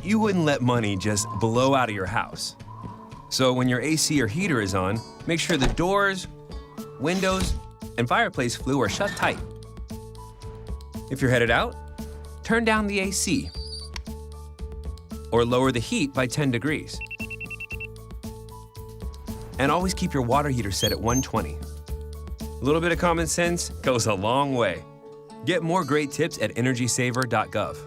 you wouldn't let money just blow out of your house. So when your AC or heater is on, make sure the doors, windows, and fireplace flue are shut tight. If you're headed out, turn down the AC or lower the heat by 10 degrees. And always keep your water heater set at 120. A little bit of common sense goes a long way. Get more great tips at energysaver.gov.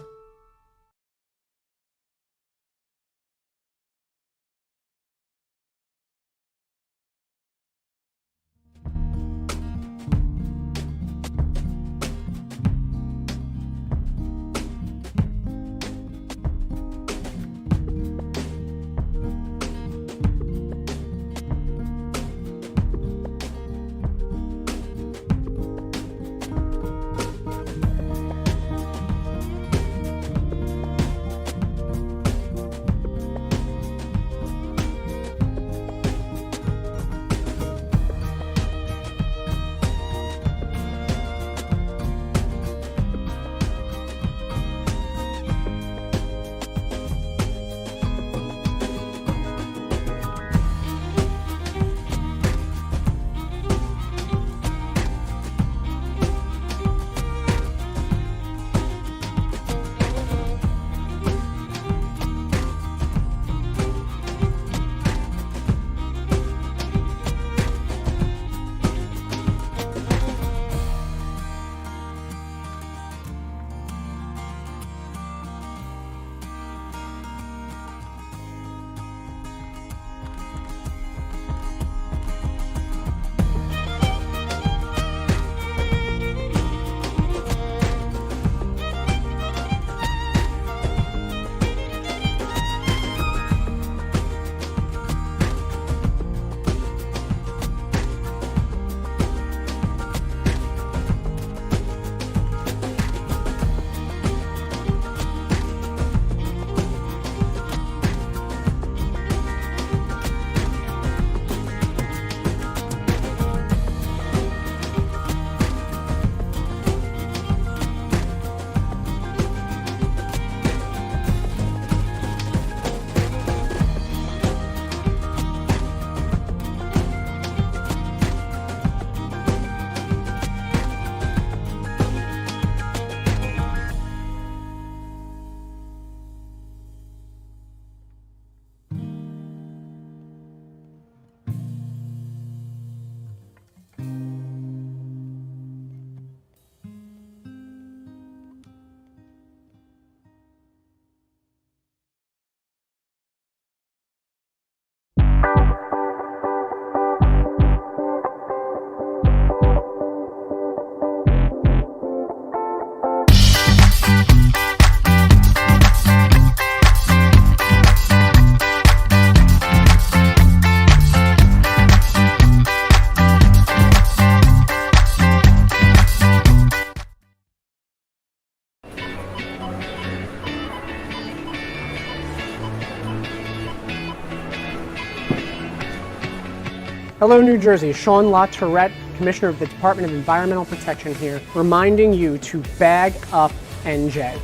Hello, New Jersey. Sean LaTourette, Commissioner of the Department of Environmental Protection here, reminding you to bag up NJ.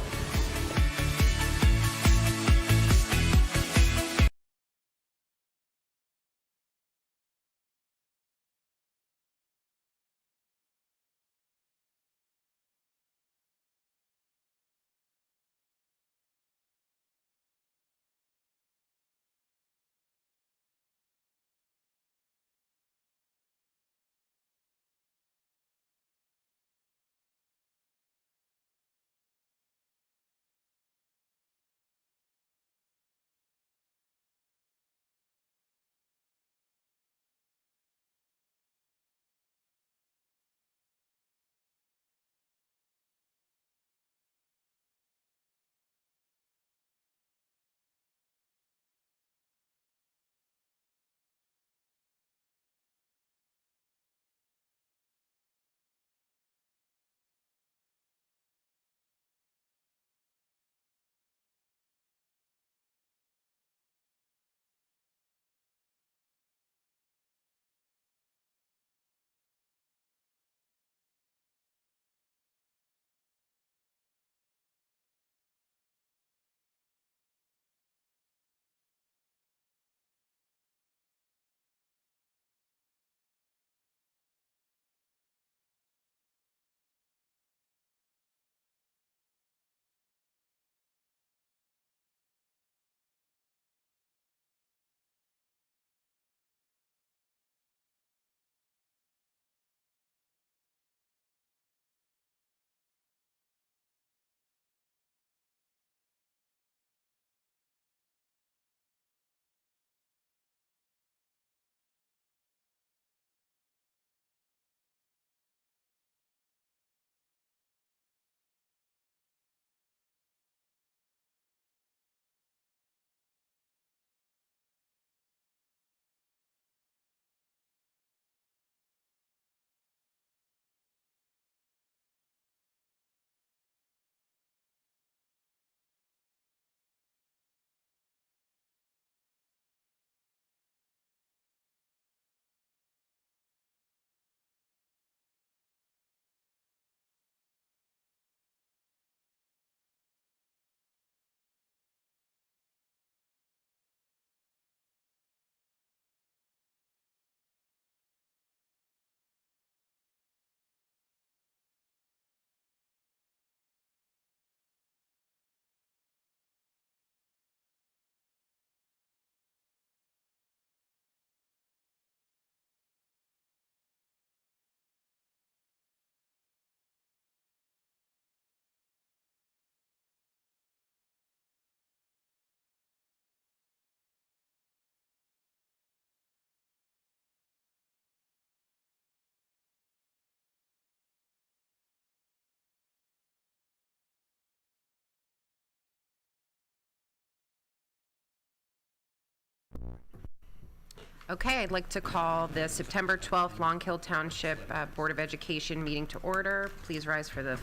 Okay, I'd like to call the September 12th Long Hill Township Board of Education meeting to order. Please rise for the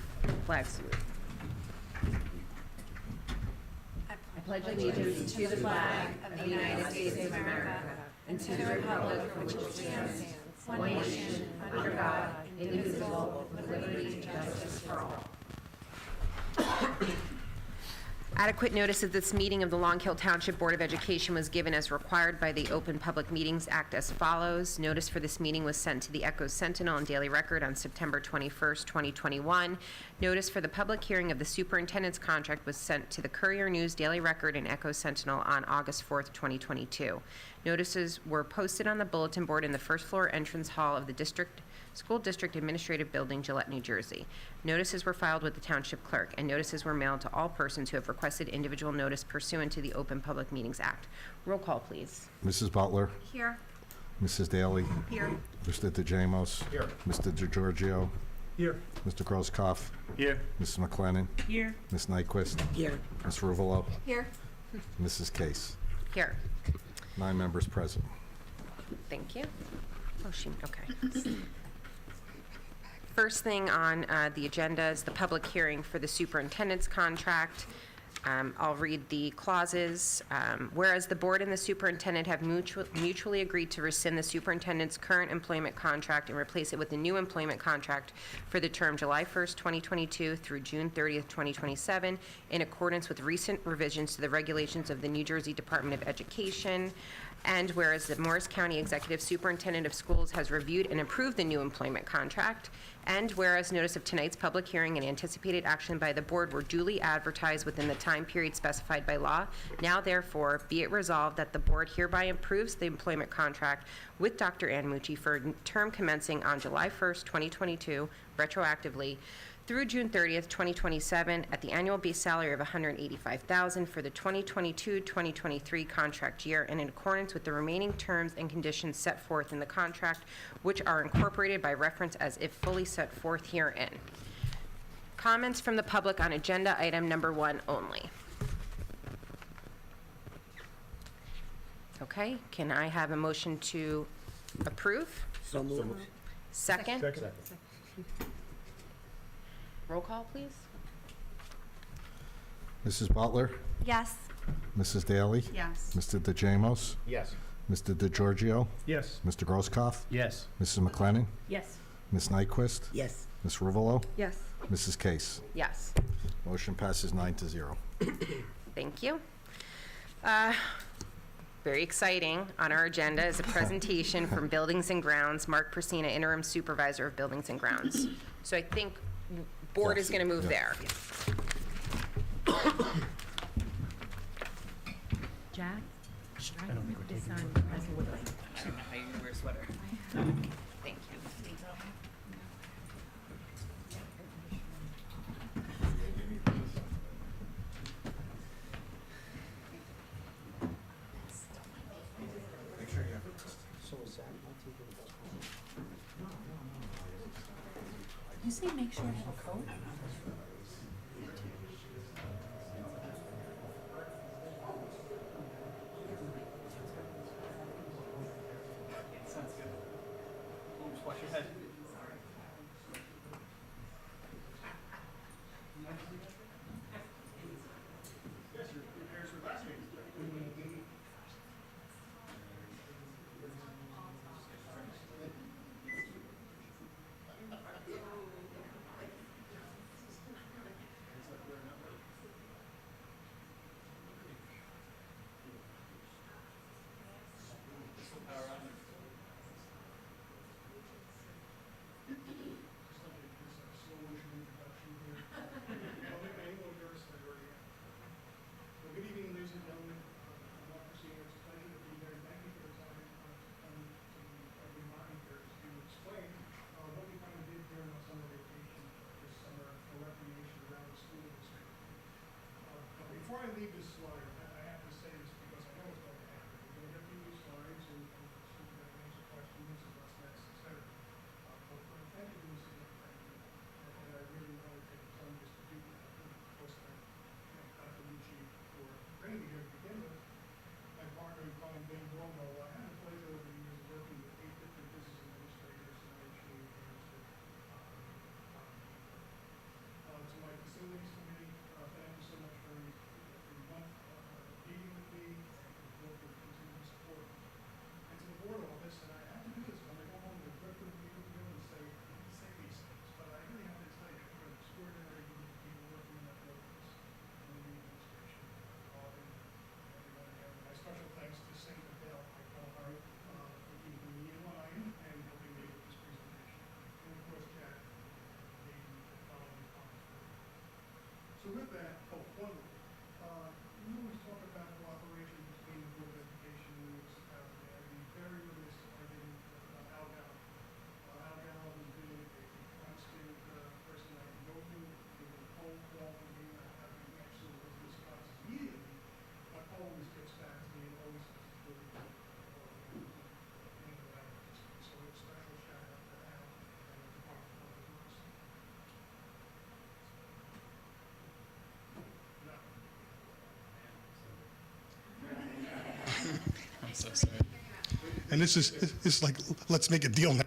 flag salute. I pledge allegiance to the flag of the United States of America and to the republic for which it stands, one nation, under God, indivisible, with liberty and justice for all. Adequate notice of this meeting of the Long Hill Township Board of Education was given as required by the Open Public Meetings Act as follows. Notice for this meeting was sent to the Echo Sentinel and Daily Record on September 21st, 2021. Notice for the public hearing of the superintendent's contract was sent to the Courier News, Daily Record, and Echo Sentinel on August 4th, 2022. Notices were posted on the bulletin board in the first floor entrance hall of the School District Administrative Building, Gillette, New Jersey. Notices were filed with the Township Clerk, and notices were mailed to all persons who have requested individual notice pursuant to the Open Public Meetings Act. Roll call, please. Mrs. Butler. Here. Mrs. Daly. Here. Mr. DeJamos. Here. Mr. DeGiorgio. Here. Mr. Grosskopf. Here. Mrs. McLennan. Here. Ms. Nyquist. Here. Ms. Ruvalo. Here. Mrs. Case. Here. 9 members present. Thank you. Okay. First thing on the agenda is the public hearing for the superintendent's contract. I'll read the clauses. Whereas the board and the superintendent have mutually agreed to rescind the superintendent's current employment contract and replace it with a new employment contract for the term July 1st, 2022 through June 30th, 2027, in accordance with recent revisions to the regulations of the New Jersey Department of Education. And whereas the Morris County Executive Superintendent of Schools has reviewed and approved the new employment contract, and whereas notice of tonight's public hearing and anticipated action by the board were duly advertised within the time period specified by law, now therefore be it resolved that the board hereby approves the employment contract with Dr. Ann Mucci for a term commencing on July 1st, 2022, retroactively, through June 30th, 2027, at the annual base salary of $185,000 for the 2022-2023 contract year, and in accordance with the remaining terms and conditions set forth in the contract, which are incorporated by reference as if fully set forth herein. Comments from the public on agenda item number 1 only. Okay, can I have a motion to approve? So moved. Second? Second. Roll call, please. Mrs. Butler. Yes. Mrs. Daly. Yes. Mr. DeJamos. Yes. Mr. DeGiorgio. Yes. Mr. Grosskopf. Yes. Mrs. McLennan. Yes. Ms. Nyquist. Yes. Ms. Ruvalo. Yes. Mrs. Case. Yes. Motion passes 9-0. Thank you. Very exciting. On our agenda is a presentation from Buildings and Grounds, Mark Persina, Interim Supervisor of Buildings and Grounds. So I think board Yes. is going to move Yeah. there. Jack, should I put this on as a woodline? I don't know how you wear a sweater. Thank you. You say make sure I have a coat? Sounds good. Just wash your head. Yes, your parents were last week. I'm so sorry. And this is like, let's make a deal now.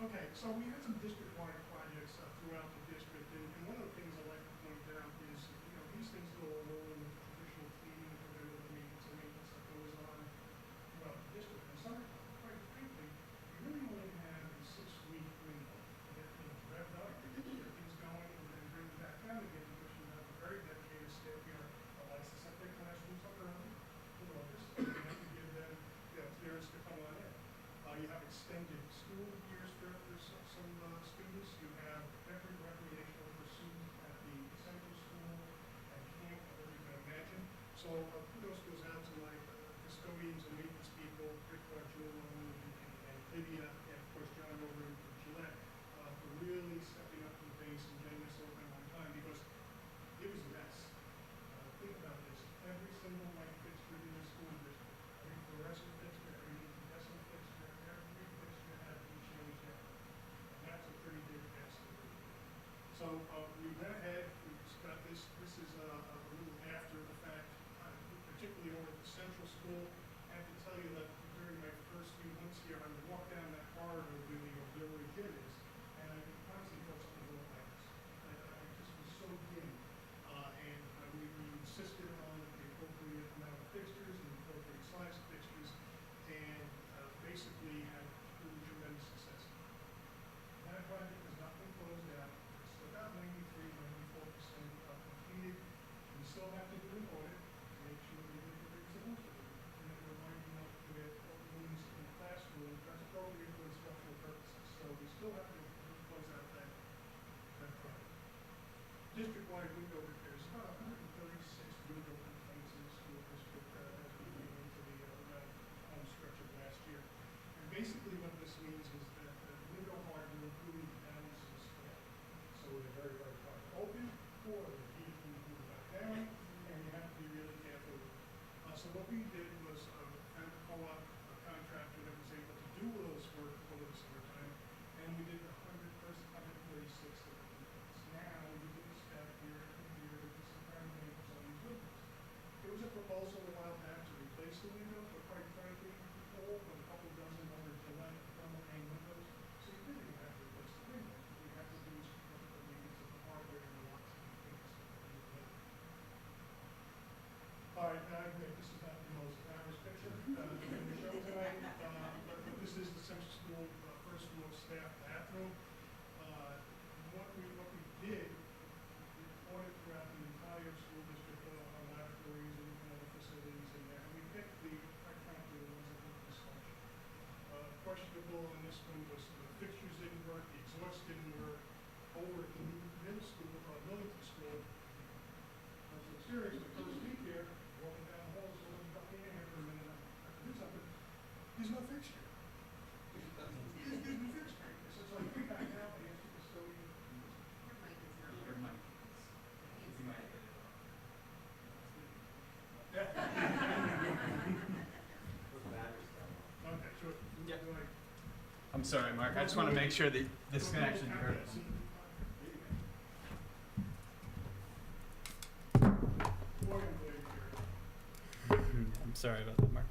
Okay, so we had some district-wide projects throughout the district, and one of the things I'd like to point out is, these things go along with the traditional cleaning, preventative maintenance that goes on throughout the district. And summertime, quite frankly, you really only have a 6-week window to get things revved up, to get things going, and then bring them back down again, because you have a very dedicated staff here that likes to set their classrooms up early in August, and you have to give them clearance to come on in. You have extended school years for some students. You have every recreational pursuit at the central school and camp that you can imagine. So kudos goes out to my custodians and maintenance people, Rick Julian and Lydia, and of course John over in Gillette, for really stepping up to the base and getting this open on time, because it was a mess. Think about this. Every single light fixture in the school district, every fluorescent fixture, every incandescent fixture, every fixture had to be changed out. And that's a pretty big task to do. So we went ahead, we got this. This is a little after the fact, particularly over at the central school. I have to tell you that during my first few months here, I would walk down that corridor where the auxiliary gym is, and I constantly felt something wrong with my eyes. I just was so dim. And we insisted on the appropriate amount of fixtures and the appropriate size of fixtures, and basically had really tremendous success. That project has not been closed out. It's about 93–94% completed. We still have to do an audit to make sure we did the things that we're supposed to do. And then we're lining up with all the rooms in the classroom that's appropriate for instructional purposes. So we still have to close out that project. District-wide window repairs, about 136 window complaints in the school district as we came into the home stretch of last year. And basically what this means is that the window hardware really balances the spread. So they're very, very hard to open, or the heat can move back down, and you have to be really careful. So what we did was kind of co-op a contractor that was able to do those work over the summertime, and we did the 136 of them. Now, we did a step here and here to some kind of neighbors on these windows. There was a proposal a while back to replace the windows, but quite frankly, all but a couple dozen other Gillette thermal pane windows, so you didn't even have to replace the windows. What you have to do is look at the needs of the hardware and the locks and things. All right, now I admit this is not the most glamorous picture in the show tonight, but this is the Central School first floor staff bathroom. What we did, we ordered throughout the entire school district our laboratories and other facilities in there, and we picked quite frankly, the ones that looked dysfunctional. Questionable on this one was the fixtures didn't work, the exhaust didn't work. Over at the middle school, Millington School, I was experienced the first week here, walking down the halls, looking back in here for a minute, I could do something. There's no fixture. There's no fixture. So it's like, we back out, I asked the custodian. Your mic is, you might hit it Okay, sure. Yeah. Like, I'm sorry, Mark. I just want to make sure that this can actually be heard. I'm sorry about that, Mark.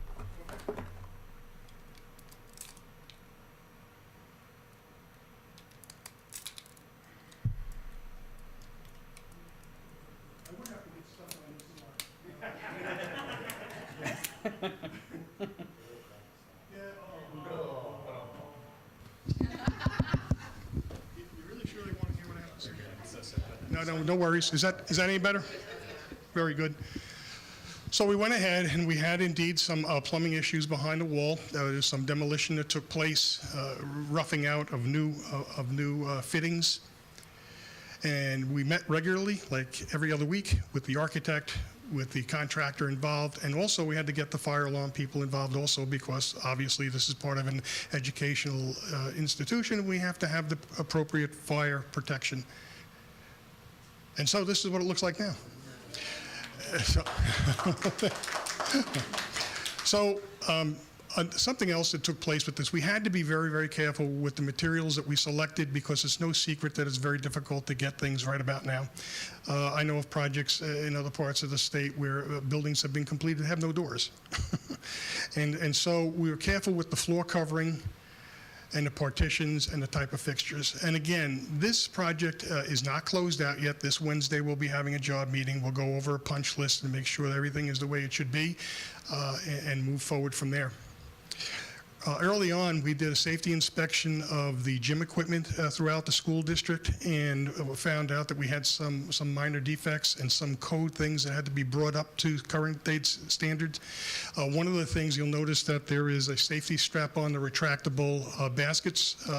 I would have to get stuff on this line. Yeah, You really surely want to hear what I have to say? No worries. Is that any better? Very good. So we went ahead and we had indeed some plumbing issues behind the wall. There's some demolition that took place, roughing out of new fittings. And we met regularly, like every other week, with the architect, with the contractor involved, and also we had to get the fire alarm people involved also, because obviously this is part of an educational institution. We have to have the appropriate fire protection. And so this is what it looks like now. Something else that took place with this, we had to be very, very careful with the materials that we selected because it's no secret that it's very difficult to get things right about now. I know of projects in other parts of the state where buildings have been completed that have no doors. And so we were careful with the floor covering and the partitions and the type of fixtures. And again, this project is not closed out yet. This Wednesday we'll be having a job meeting. We'll go over a punch list and make sure that everything is the way it should be and move forward from there. Early on, we did a safety inspection of the gym equipment throughout the school district and found out that we had some minor defects and some code things that had to be brought up to current date standards. One of the things you'll notice that there is a safety strap on the retractable baskets.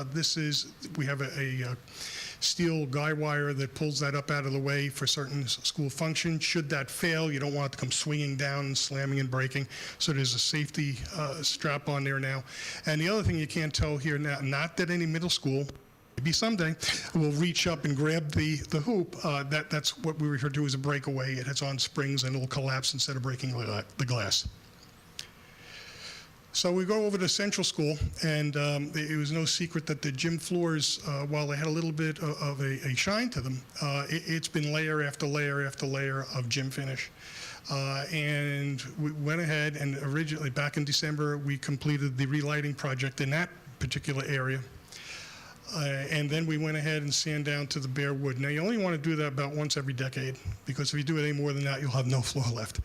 We have a steel guy wire that pulls that up out of the way for certain school functions. Should that fail, you don't want it to come swinging down and slamming and breaking. So there's a safety strap on there now. And the other thing you can't tell here now, not that any middle school, maybe someday, will reach up and grab the hoop. That's what we refer to as a breakaway. It has on springs and it will collapse instead of breaking the glass. So we go over to Central School, and it was no secret that the gym floors, while they had a little bit of a shine to them, it's been layer after layer after layer of gym finish. And we went ahead and originally, back in December, we completed the relighting project in that particular area. And then we went ahead and sand down to the bare wood. Now, you only want to do that about once every decade, because if you do it any more than that, you'll have no floor left.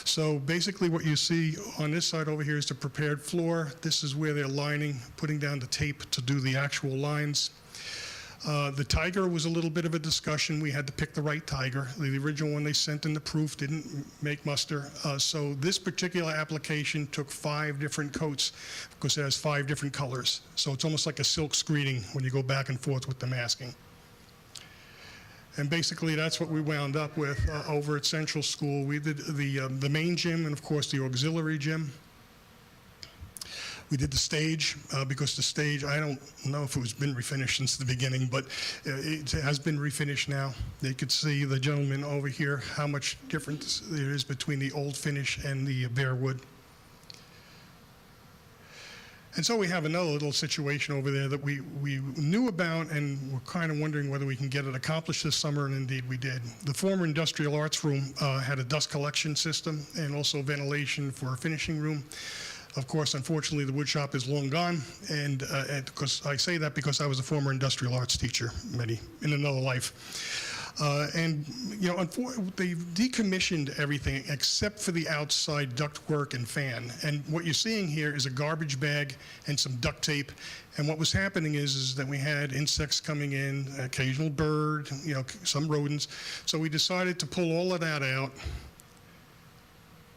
So basically what you see on this side over here is the prepared floor. This is where they're lining, putting down the tape to do the actual lines. The tiger was a little bit of a discussion. We had to pick the right tiger. The original one they sent in the proof didn't make muster. So this particular application took 5 different coats because it has 5 different colors. So it's almost like a silk screening when you go back and forth with the masking. And basically that's what we wound up with over at Central School. We did the main gym and of course the auxiliary gym. We did the stage because the stage, I don't know if it was been refinished since the beginning, but it has been refinished now. You could see the gentleman over here, how much difference there is between the old finish and the bare wood. And so we have another little situation over there that we knew about and we're kind of wondering whether we can get it accomplished this summer, and indeed we did. The former industrial arts room had a dust collection system and also ventilation for a finishing room. Of course, unfortunately, the wood shop is long gone, and because I say that because I was a former industrial arts teacher in another life. And you know, they've decommissioned everything except for the outside ductwork and fan. And what you're seeing here is a garbage bag and some duct tape. And what was happening is that we had insects coming in, occasional bird, you know, some rodents. So we decided to pull all of that out.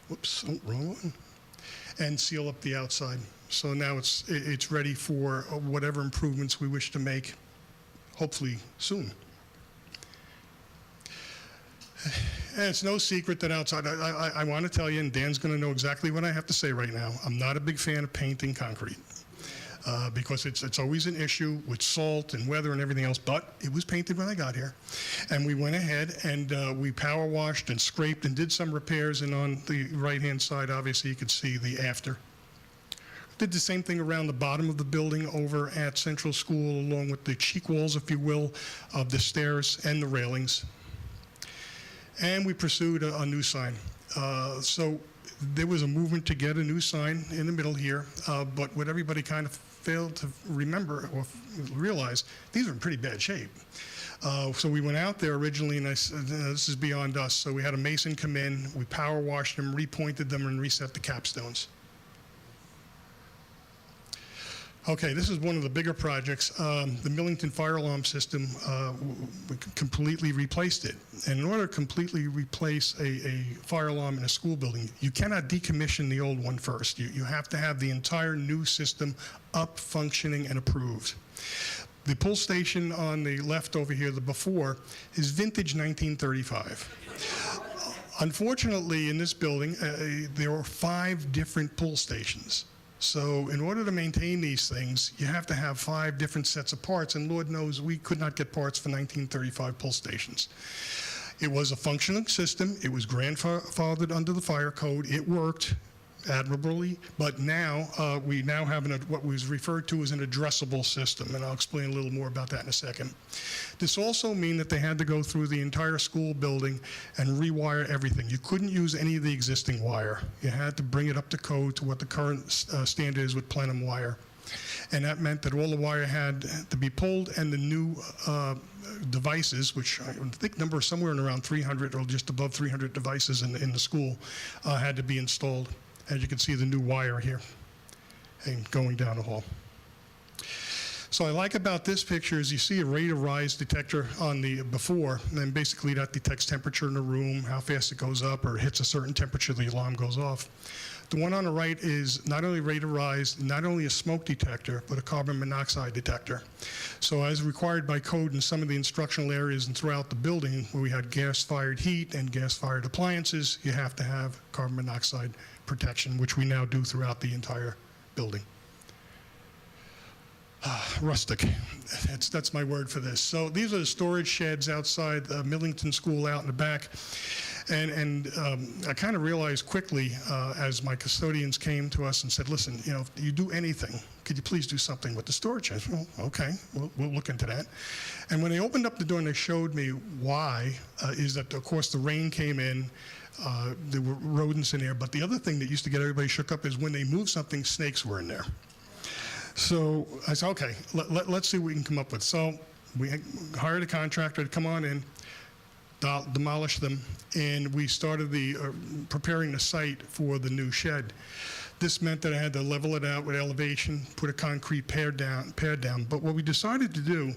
Whoops, oh, wrong one. And seal up the outside. So now it's ready for whatever improvements we wish to make, hopefully soon. And it's no secret that outside, I want to tell you, and Dan's going to know exactly what I have to say right now, I'm not a big fan of painting concrete because it's always an issue with salt and weather and everything else, but it was painted when I got here. And we went ahead and we power washed and scraped and did some repairs, and on the right-hand side, obviously, you could see the after. Did the same thing around the bottom of the building over at Central School, along with the cheek walls, if you will, of the stairs and the railings. And we pursued a new sign. So there was a movement to get a new sign in the middle here, but what everybody kind of failed to remember or realize, these are in pretty bad shape. So we went out there originally, and I said, this is beyond us. So we had a mason come in, we power washed them, repointed them, and reset the capstones. Okay, this is one of the bigger projects. The Millington fire alarm system, we completely replaced it. And in order to completely replace a fire alarm in a school building, you cannot decommission the old one first. You have to have the entire new system up, functioning, and approved. The pull station on the left over here, the before, is vintage 1935. Unfortunately, in this building, there are 5 different pull stations. So in order to maintain these things, you have to have 5 different sets of parts, and Lord knows we could not get parts for 1935 pull stations. It was a functioning system. It was grandfathered under the fire code. It worked, admirably, but now we now have what was referred to as an addressable system, and I'll explain a little more about that in a second. This also means that they had to go through the entire school building and rewire everything. You couldn't use any of the existing wire. You had to bring it up to code to what the current standard is with plenum wire. And that meant that all the wire had to be pulled, and the new devices, which I think number somewhere in around 300 or just above 300 devices in the school, had to be installed. As you can see, the new wire here and going down the hall. So I like about this picture is you see a rate of rise detector on the before, and then basically that detects temperature in the room, how fast it goes up, or it hits a certain temperature, the alarm goes off. The one on the right is not only rate of rise, not only a smoke detector, but a carbon monoxide detector. So as required by code in some of the instructional areas and throughout the building where we had gas-fired heat and gas-fired appliances, you have to have carbon monoxide protection, which we now do throughout the entire building. Rustic, that's my word for this. So these are the storage sheds outside Millington School out in the back. And I kind of realized quickly as my custodians came to us and said, listen, you know, if you do anything, could you please do something with the storage sheds? Well, okay, we'll look into that. And when they opened up the door and they showed me why, is that, of course, the rain came in, there were rodents in there, but the other thing that used to get everybody shook up is when they moved something, snakes were in there. So I said, okay, let's see what we can come up with. So we hired a contractor to come on in, demolish them, and we started preparing the site for the new shed. This meant that I had to level it out with elevation, put a concrete pad down. But what we decided to do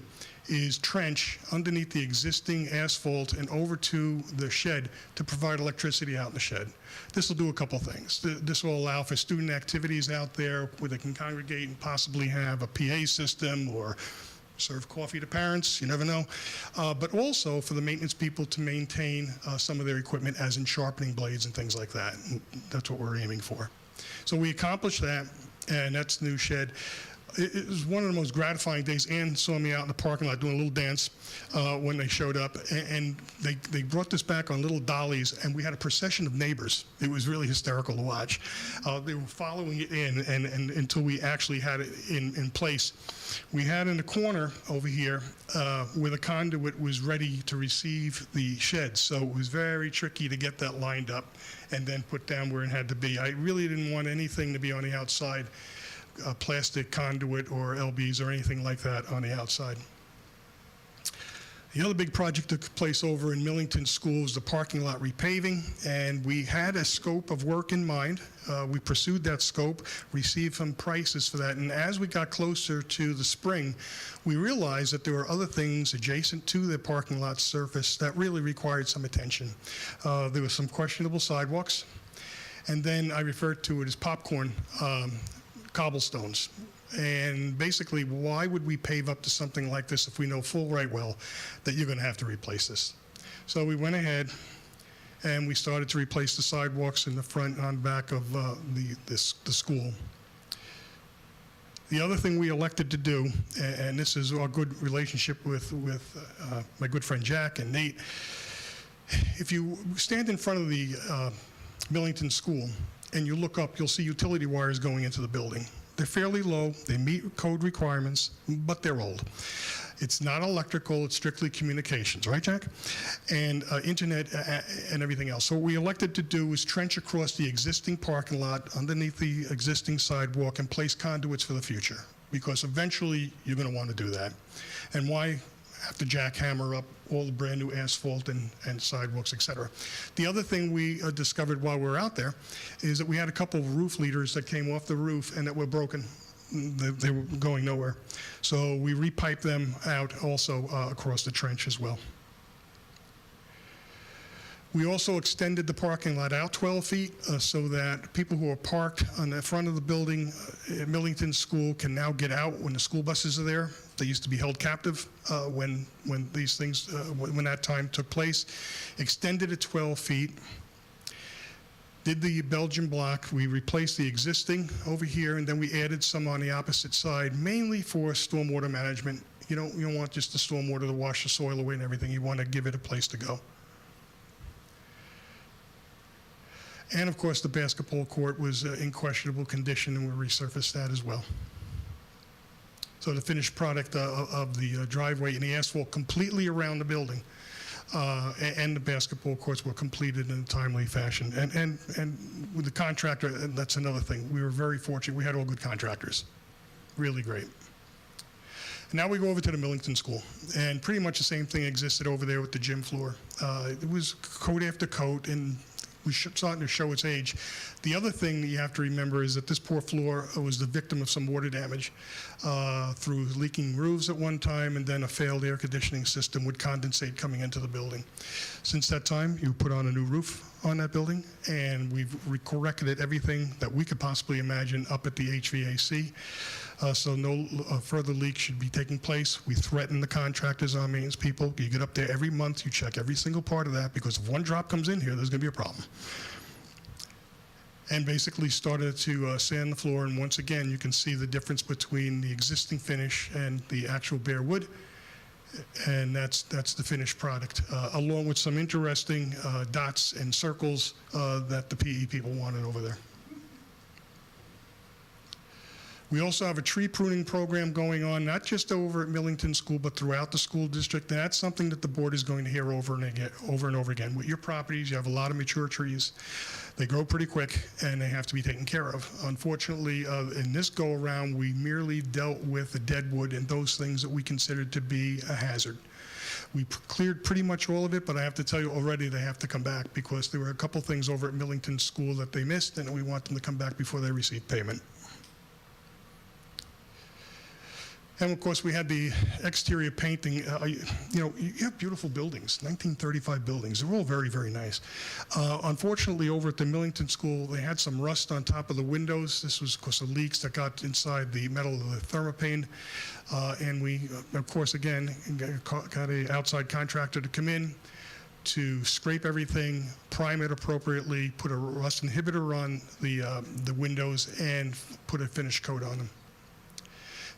is trench underneath the existing asphalt and over to the shed to provide electricity out in the shed. This will do a couple things. This will allow for student activities out there where they can congregate and possibly have a PA system or serve coffee to parents, you never know. But also for the maintenance people to maintain some of their equipment, as in sharpening blades and things like that. And that's what we're aiming for. So we accomplished that, and that's the new shed. It was one of the most gratifying days. Ann saw me out in the parking lot doing a little dance when they showed up, and they brought this back on little dollies, and we had a procession of neighbors. It was really hysterical to watch. They were following it in, and until we actually had it in place. We had in the corner over here where the conduit was ready to receive the shed, so it was very tricky to get that lined up and then put down where it had to be. I really didn't want anything to be on the outside. Plastic conduit or LBs or anything like that on the outside. The other big project took place over in Millington School was the parking lot repaving, and we had a scope of work in mind. We pursued that scope, received some prices for that, and as we got closer to the spring, we realized that there were other things adjacent to the parking lot surface that really required some attention. There were some questionable sidewalks, and then I referred to it as popcorn cobblestones. And basically, why would we pave up to something like this if we know full right well that you're going to have to replace this? So we went ahead and we started to replace the sidewalks in the front and on back of the school. The other thing we elected to do, and this is our good relationship with my good friend Jack and Nate, if you stand in front of the Millington School and you look up, you'll see utility wires going into the building. They're fairly low, they meet code requirements, but they're old. It's not electrical, it's strictly communications, right, Jack? And internet and everything else. So what we elected to do is trench across the existing parking lot underneath the existing sidewalk and place conduits for the future, because eventually you're going to want to do that. And why have to jackhammer up all the brand new asphalt and sidewalks, et cetera. The other thing we discovered while we were out there is that we had a couple of roof leaders that came off the roof and that were broken. They were going nowhere. So we repiped them out also across the trench as well. We also extended the parking lot out 12 feet so that people who are parked on the front of the building at Millington School can now get out when the school buses are there. They used to be held captive when these things, when that time took place. Extended it 12 feet. Did the Belgian block. We replaced the existing over here, and then we added some on the opposite side, mainly for stormwater management. You don't want just the stormwater to wash the soil away and everything. You want to give it a place to go. And of course, the basketball court was in questionable condition, and we resurfaced that as well. So the finished product of the driveway and the asphalt completely around the building and the basketball courts were completed in a timely fashion. And with the contractor, that's another thing. We were very fortunate. We had all good contractors. Really great. Now we go over to the Millington School, and pretty much the same thing existed over there with the gym floor. It was coat after coat, and was starting to show its age. The other thing that you have to remember is that this poor floor was the victim of some water damage through leaking roofs at one time, and then a failed air conditioning system with condensate coming into the building. Since that time, you put on a new roof on that building, and we've corrected everything that we could possibly imagine up at the HVAC. So no further leaks should be taking place. We threaten the contractors, our maintenance people. You get up there every month, you check every single part of that, because if one drop comes in here, there's going to be a problem. And basically started to sand the floor, and once again, you can see the difference between the existing finish and the actual bare wood. And that's the finished product, along with some interesting dots and circles that the PE people wanted over there. We also have a tree pruning program going on, not just over at Millington School, but throughout the school district. And that's something that the board is going to hear over and over again. With your properties, you have a lot of mature trees. They grow pretty quick, and they have to be taken care of. Unfortunately, in this go-around, we merely dealt with the dead wood and those things that we considered to be a hazard. We cleared pretty much all of it, but I have to tell you already they have to come back, because there were a couple things over at Millington School that they missed, and we want them to come back before they receive payment. And of course, we had the exterior painting. You know, you have beautiful buildings, 1935 buildings. They're all very, very nice. Unfortunately, over at the Millington School, they had some rust on top of the windows. This was because of leaks that got inside the metal of the thermopane. And we, of course, again, got an outside contractor to come in to scrape everything, prime it appropriately, put a rust inhibitor on the windows, and put a finish coat on them.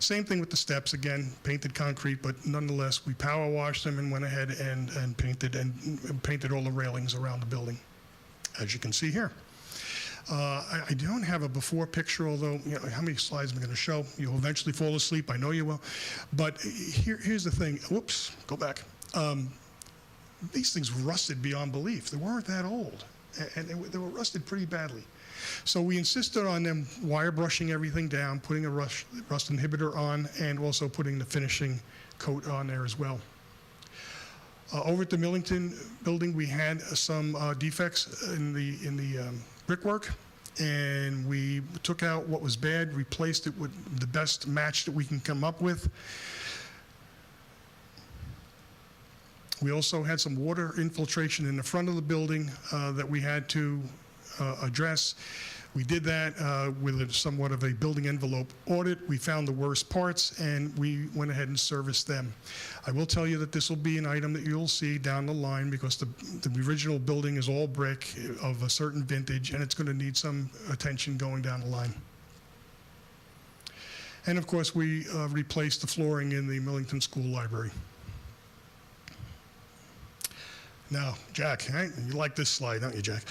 Same thing with the steps, again, painted concrete, but nonetheless, we power washed them and went ahead and painted all the railings around the building, as you can see here. I don't have a before picture, although, you know, how many slides am I going to show? You'll eventually fall asleep, I know you will. But here's the thing. Whoops, go back. These things rusted beyond belief. They weren't that old, and they were rusted pretty badly. So we insisted on them wire brushing everything down, putting a rust inhibitor on, and also putting the finishing coat on there as well. Over at the Millington building, we had some defects in the brickwork, and we took out what was bad, replaced it with the best match that we can come up with. We also had some water infiltration in the front of the building that we had to address. We did that with somewhat of a building envelope audit. We found the worst parts, and we went ahead and serviced them. I will tell you that this will be an item that you'll see down the line, because the original building is all brick of a certain vintage, and it's going to need some attention going down the line. And of course, we replaced the flooring in the Millington School Library. Now, Jack, right? You like this slide, don't you, Jack?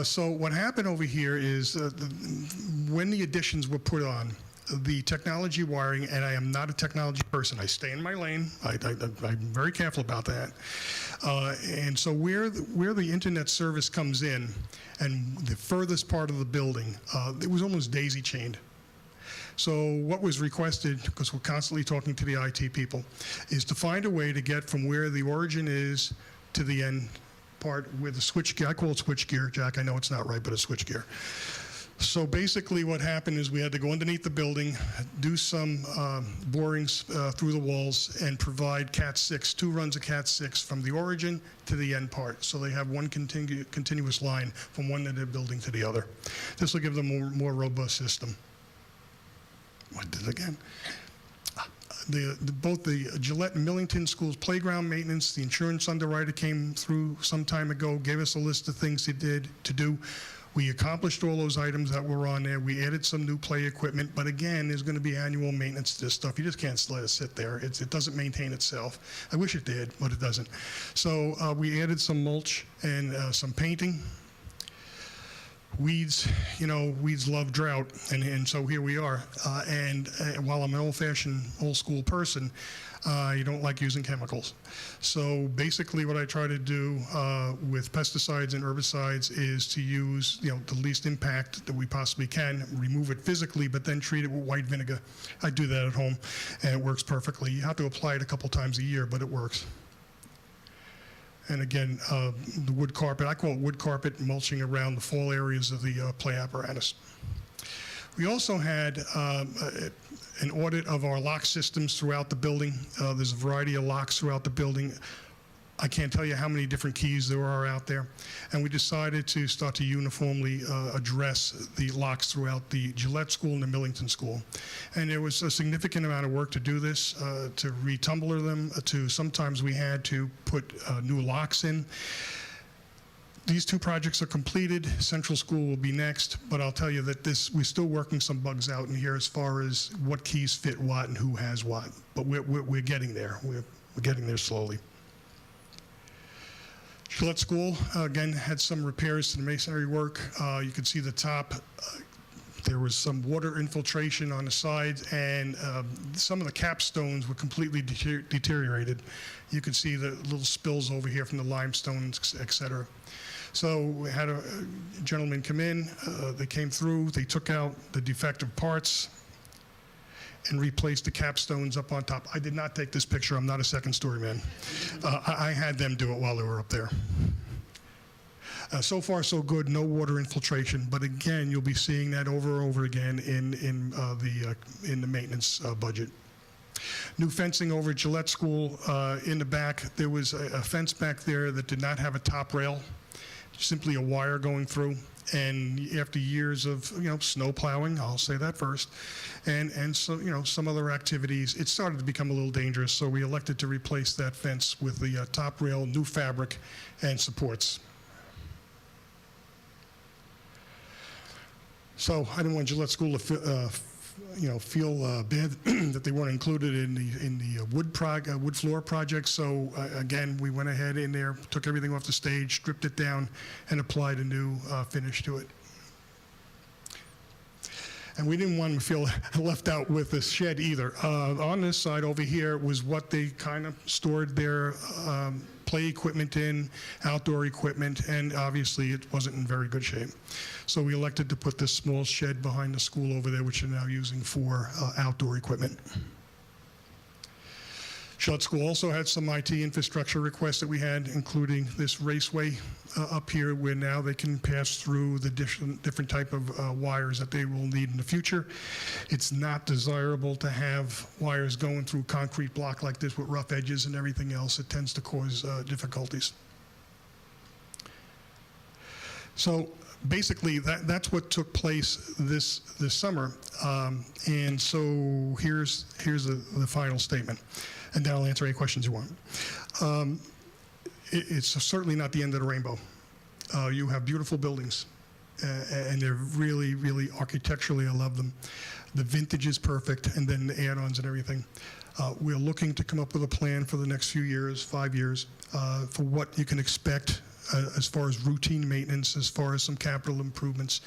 So what happened over here is when the additions were put on, the technology wiring, and I am not a technology person. I stay in my lane. I'm very careful about that. And so where the internet service comes in, and the furthest part of the building, it was almost daisy-chained. So what was requested, because we're constantly talking to the IT people, is to find a way to get from where the origin is to the end part with a switch gear. I call it switch gear, Jack. I know it's not right, but a switch gear. So basically what happened is we had to go underneath the building, do some borings through the walls, and provide Cat 6, 2 runs of Cat 6 from the origin to the end part. So they have one continuous line from one end of the building to the other. This will give them a more robust system. What did it again? Both the Gillette and Millington Schools playground maintenance, the insurance underwriter came through some time ago, gave us a list of things he did to do. We accomplished all those items that were on there. We added some new play equipment, but again, there's going to be annual maintenance to this stuff. You just can't let it sit there. It doesn't maintain itself. I wish it did, but it doesn't. So we added some mulch and some painting. weeds, weeds love drought, and so here we are. And while I'm an old-fashioned, old-school person, I don't like using chemicals. So basically what I try to do with pesticides and herbicides is to use, the least impact that we possibly can, remove it physically, but then treat it with white vinegar. I do that at home, and it works perfectly. You have to apply it a couple times a year, but it works. And again, the wood carpet, I call it wood carpet mulching around the fall areas of the play apparatus. We also had an audit of our lock systems throughout the building. There's a variety of locks throughout the building. I can't tell you how many different keys there are out there. And we decided to start to uniformly address the locks throughout the Gillette School and the Millington School. And there was a significant amount of work to do this, to retumbler them, sometimes we had to put new locks in. These two projects are completed. Central School will be next, but I'll tell you that we're still working some bugs out in here as far as what keys fit what and who has what. But we're getting there. We're getting there slowly. Gillette School, again, had some repairs to the masonry work. You can see the top. There was some water infiltration on the sides, and some of the capstones were completely deteriorated. You can see the little spills over here from the limestone, et cetera. So we had a gentleman come in. They came through. They took out the defective parts and replaced the capstones up on top. I did not take this picture. I'm not a second-story man. I had them do it while they were up there. So far, so good. No water infiltration. But again, you'll be seeing that over and over again in the maintenance budget. New fencing over at Gillette School in the back. There was a fence back there that did not have a top rail, simply a wire going through. And after years of snow plowing, I'll say that first, and so some other activities, it started to become a little dangerous. So we elected to replace that fence with the top rail, new fabric, and supports. So I didn't want Gillette School to feel bad that they weren't included in the wood floor project. So again, we went ahead in there, took everything off the stage, stripped it down, and applied a new finish to it. And we didn't want them to feel left out with this shed either. On this side over here was what they kind of stored their play equipment in, outdoor equipment, and obviously it wasn't in very good shape. So we elected to put this small shed behind the school over there, which they're now using for outdoor equipment. Gillette School also had some IT infrastructure requests that we had, including this raceway up here, where now they can pass through the different type of wires that they will need in the future. It's not desirable to have wires going through concrete block like this with rough edges and everything else. It tends to cause difficulties. So basically, that's what took place this summer. And so here's the final statement. And then I'll answer any questions you want. It's certainly not the end of the rainbow. You have beautiful buildings, and they're really, really architecturally, I love them. The vintage is perfect, and then the add-ons and everything. We're looking to come up with a plan for the next few years, 5 years, for what you can expect as far as routine maintenance, as far as some capital improvements.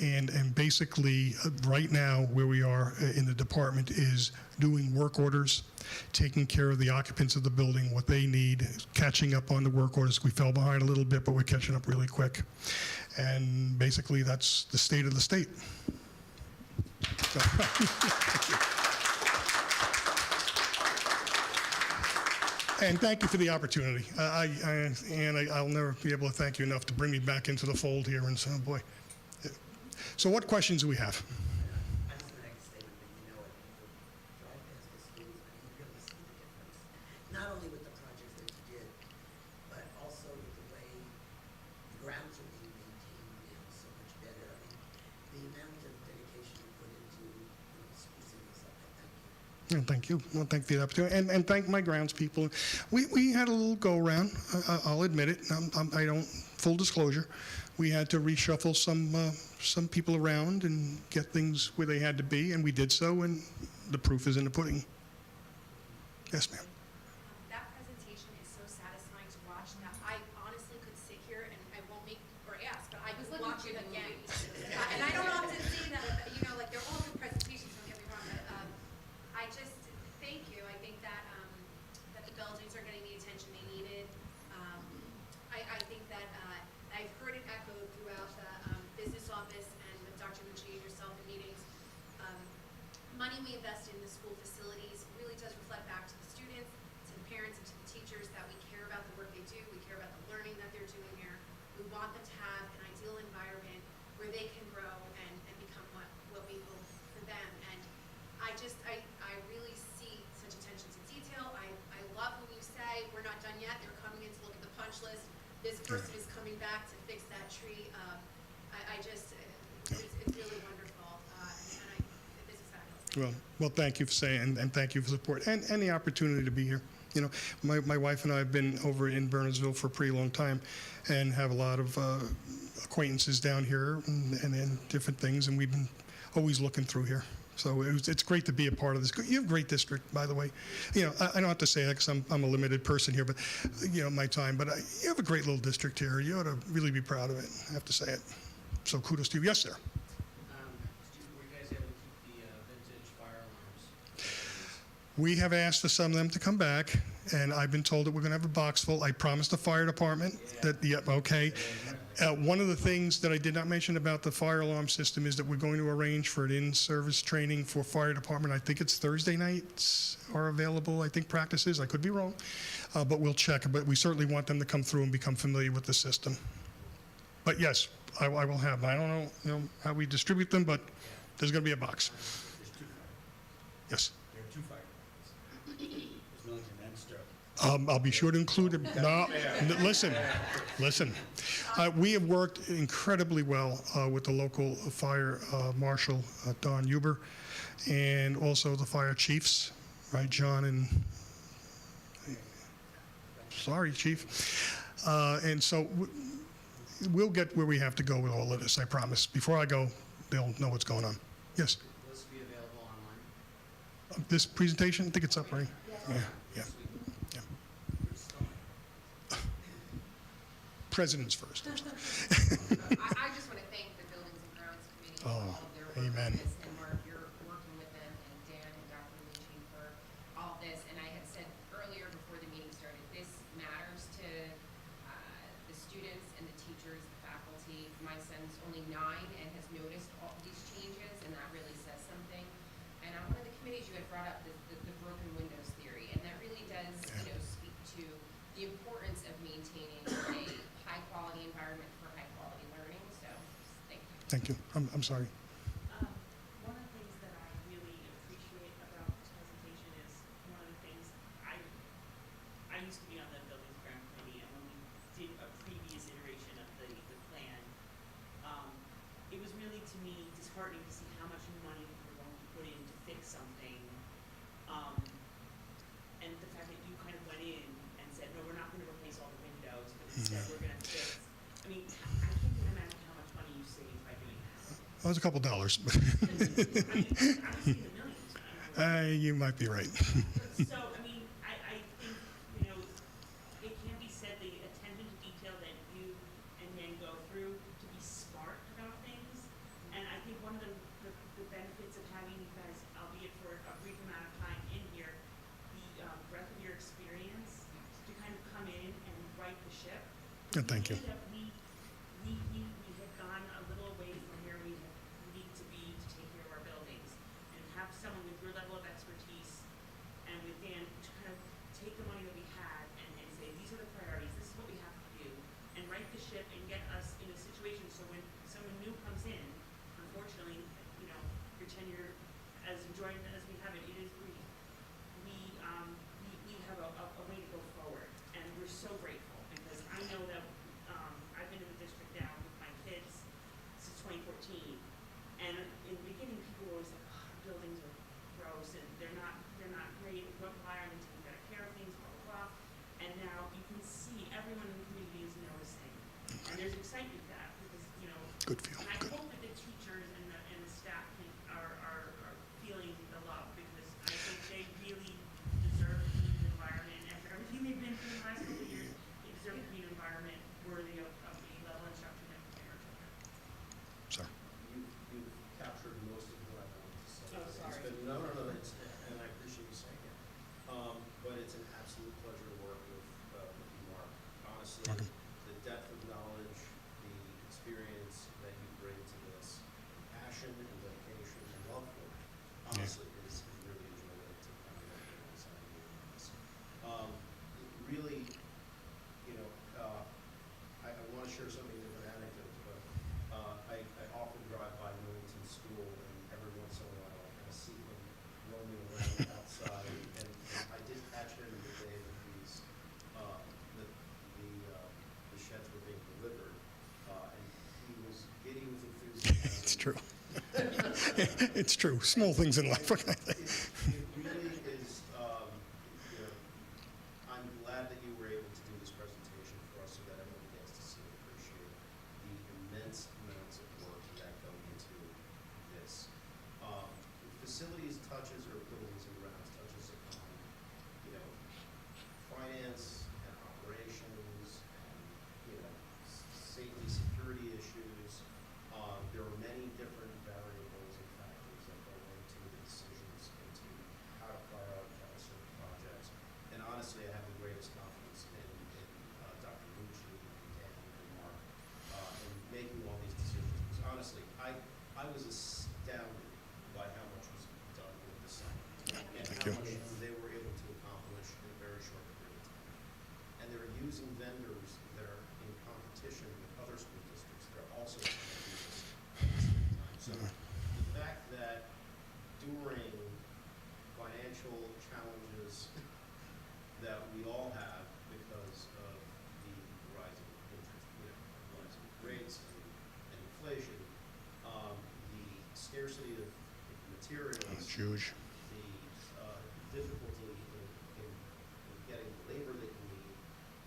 And basically, right now, where we are in the department is doing work orders, taking care of the occupants of the building, what they need, catching up on the work orders. We fell behind a little bit, but we're catching up really quick. And basically, that's the state of the state. And thank you for the opportunity. I'll never be able to thank you enough to bring me back into the fold here. And so, boy. So what questions do we have? I just want to state that you know it, you drive past the schools and you really see the difference. Not only with the projects that you did, but also with the way the grounds are being maintained now so much better. I mean, the amount of dedication you put into sprucing this up, I thank you. Thank you. Well, thank you for the opportunity. And thank my grounds people. We had a little go around. I'll admit it. I don't, full disclosure. We had to reshuffle some people around and get things where they had to be, and we did so, and the proof is in the pudding. Yes, ma'am. That presentation is so satisfying to watch that I honestly could sit here and I won't make or ask, but I could watch it buildings are getting the attention they needed. I think that I've heard it echoed throughout the business office and with Dr. Mucci and yourself in meetings. Money we invest in the school facilities really does reflect back to the students, to the parents, and to the teachers that we care about the work they do, we care about the learning that they're doing here. We want them to have an ideal environment where they can grow and become what we hope for them. And I really see such attention to detail. I love when you say, we're not done yet, they're coming in to look at the punch list. This person is coming back to fix that tree. It's really wonderful. And this is fabulous. Well, thank you for saying, and thank you for support, and the opportunity to be here. You know, my wife and I have been over in Bernardsville for a pretty long time, and have a lot of acquaintances down here, and different things, and we've been always looking through here. So it's great to be a part of this. You have a great district, by the way. You know, I don't have to say that because I'm a limited person here, but, you know, my time. But you have a great little district here. You ought to really be proud of it. I have to say it. So kudos to you. Yes, sir. Were you guys able to keep the vintage fire alarms? We have asked for some of them to come back, and I've been told that we're going to have a box full. I promised the fire department that, okay. One of the things that I did not mention about the fire alarm system is that we're going to arrange for an in-service training for fire department. I think it's Thursday nights are available, I think practices. I could be wrong, but we'll check. But we certainly want them to come through and become familiar with the system. But yes, I will have. I don't know, how we distribute them, but there's going to be a box. There's 2 fire. Yes. There are 2 fire. There's Millington and Sterling. I'll be sure to include it. No, listen. We have worked incredibly well with the local fire marshal, Don Huber, and also the fire chiefs, right, John and, sorry, Chief. And so we'll get where we have to go with all of this, I promise. Before I go, they'll know what's going on. Yes? Will this be available online? This presentation, I think it's up, right? Yeah. Presidents first. I just want to thank the Buildings and Grounds Committee for all of their work amen. on this, and Mark, you're working with them, and Dan and Dr. Lucci for all of this. And I had said earlier before the meeting started, this matters to the students and the teachers, the faculty. My son's only 9 and has noticed all these changes, and that really says something. And on one of the committees, you had brought up the broken windows theory, and that really does, speak to the importance of maintaining a high-quality environment for high-quality learning. So, thank you. Thank you. I'm sorry. One of the things that I really appreciate about this presentation is one of the things I used to be on the Buildings and Ground Committee, and when we did a previous iteration of the plan, it was really, to me, disheartening to see how much money we were going to put in to fix something, and the fact that you kind of went in and said, no, we're not going to replace all the windows, but instead we're going to fix. I mean, I can't even imagine how much money you saved by doing that. Well, it's a couple dollars. I mean, I was in the millions. You might be right. So, I mean, I think, it can be said the attention to detail that you and Dan go through to be smart about things. And I think one of the benefits of having you guys, albeit for a brief amount of time in here, the breadth of your experience to kind of come in and right the ship. Thank you. That we have gone a little away from where we need to be to take care of our buildings, and have someone with your level of expertise and with Dan to kind of take the money that we had and say, these are the priorities, this is what we have to do, and right the ship and get us in a situation so when someone new comes in, unfortunately, your tenure, as enjoying as we have it, it is brief. We have a way to go forward, and we're so grateful because I know that I've been in the district now with my kids since 2014, and in the beginning people were always like, oh, buildings are gross and they're not great. Why aren't they taking better care of things? Blah blah blah. And now you can see everyone in the community is noticing, and there's excitement for that because Good feel. and I Good. hope that the teachers and the staff are feeling the love because I think they really deserve to be in an environment after everything they've been through the last couple of years. They deserve to be in an environment worthy of the level of instruction that we give our children. Sorry. You've captured most of what I wanted to say. Oh, sorry. No, and I appreciate you saying it. But it's an absolute pleasure honestly, the depth of knowledge, the experience that you bring to this, passion and dedication and love for it, honestly, is really enjoyable to kind of work alongside you on this. Really, you know, I want to share something different anecdotes, but I often drive by Millington School, and every once in a while I kind of see him roaming around outside, and I did catch him the day that the sheds were being delivered, and he was giddy with enthusiasm. It's true. It's true. Small things in life. What can I say? It really is, you know, I'm glad that you were able to do this presentation for us so that everyone gets to see and appreciate the immense amounts of work that go into this. Facilities touches, or buildings and grounds touches upon, you know, finance and operations and, you know, safety, security issues. There are many different variables and factors that go into the decisions into how to prioritize certain projects. And honestly, I have the greatest confidence in Dr. Lucci and Dan and Mark in making all these decisions. Because honestly, I was astounded by how much was done with the site and how much they were able to accomplish in a very short period of time. And they're using vendors that are in competition with other school districts that are also trying to do this at the same time. So the fact that during financial challenges that we all have because of the rising interest, you know, rising rates and inflation, the scarcity of materials, It's huge. the difficulty in getting the labor that you need,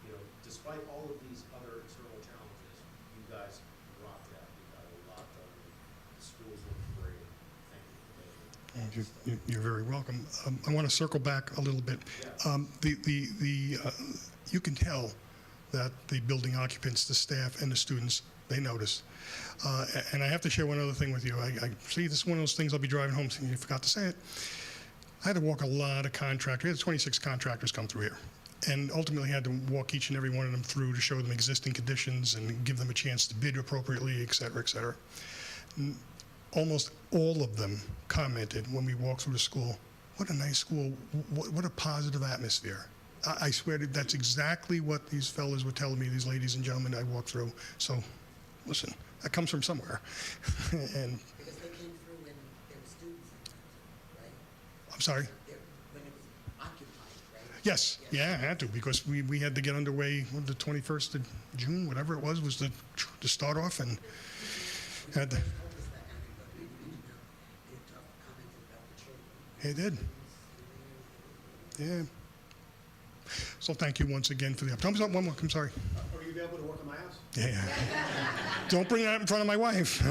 you know, despite all of these other external challenges, you guys rocked out. You got a lot done. The schools look great. Thank you for that. You're very welcome. I want to circle back a little bit. You can tell that the building occupants, the staff, and the students, they notice. And I have to share one other thing with you. I see this is one of those things I'll be driving home, and you forgot to say it. I had to walk a lot of contractors. We had 26 contractors come through here. And ultimately had to walk each and every one of them through to show them existing conditions and give them a chance to bid appropriately, et cetera, et cetera. Almost all of them commented when we walked through the school, what a nice school, what a positive atmosphere. I swear that's exactly what these fellas were telling me, these ladies and gentlemen I walked through. So, listen, that comes from somewhere. And Because they came through when there were students in there, right? I'm sorry? When it was occupied, right? Yes, yeah, I had to, because we had to get underway on the 21st of June, whatever it was the start off, and had to. They did. Yeah. So thank you once again for the opportunity. One more, I'm sorry. Are you available to work on my house? Yeah. Don't bring that in front of my wife. Just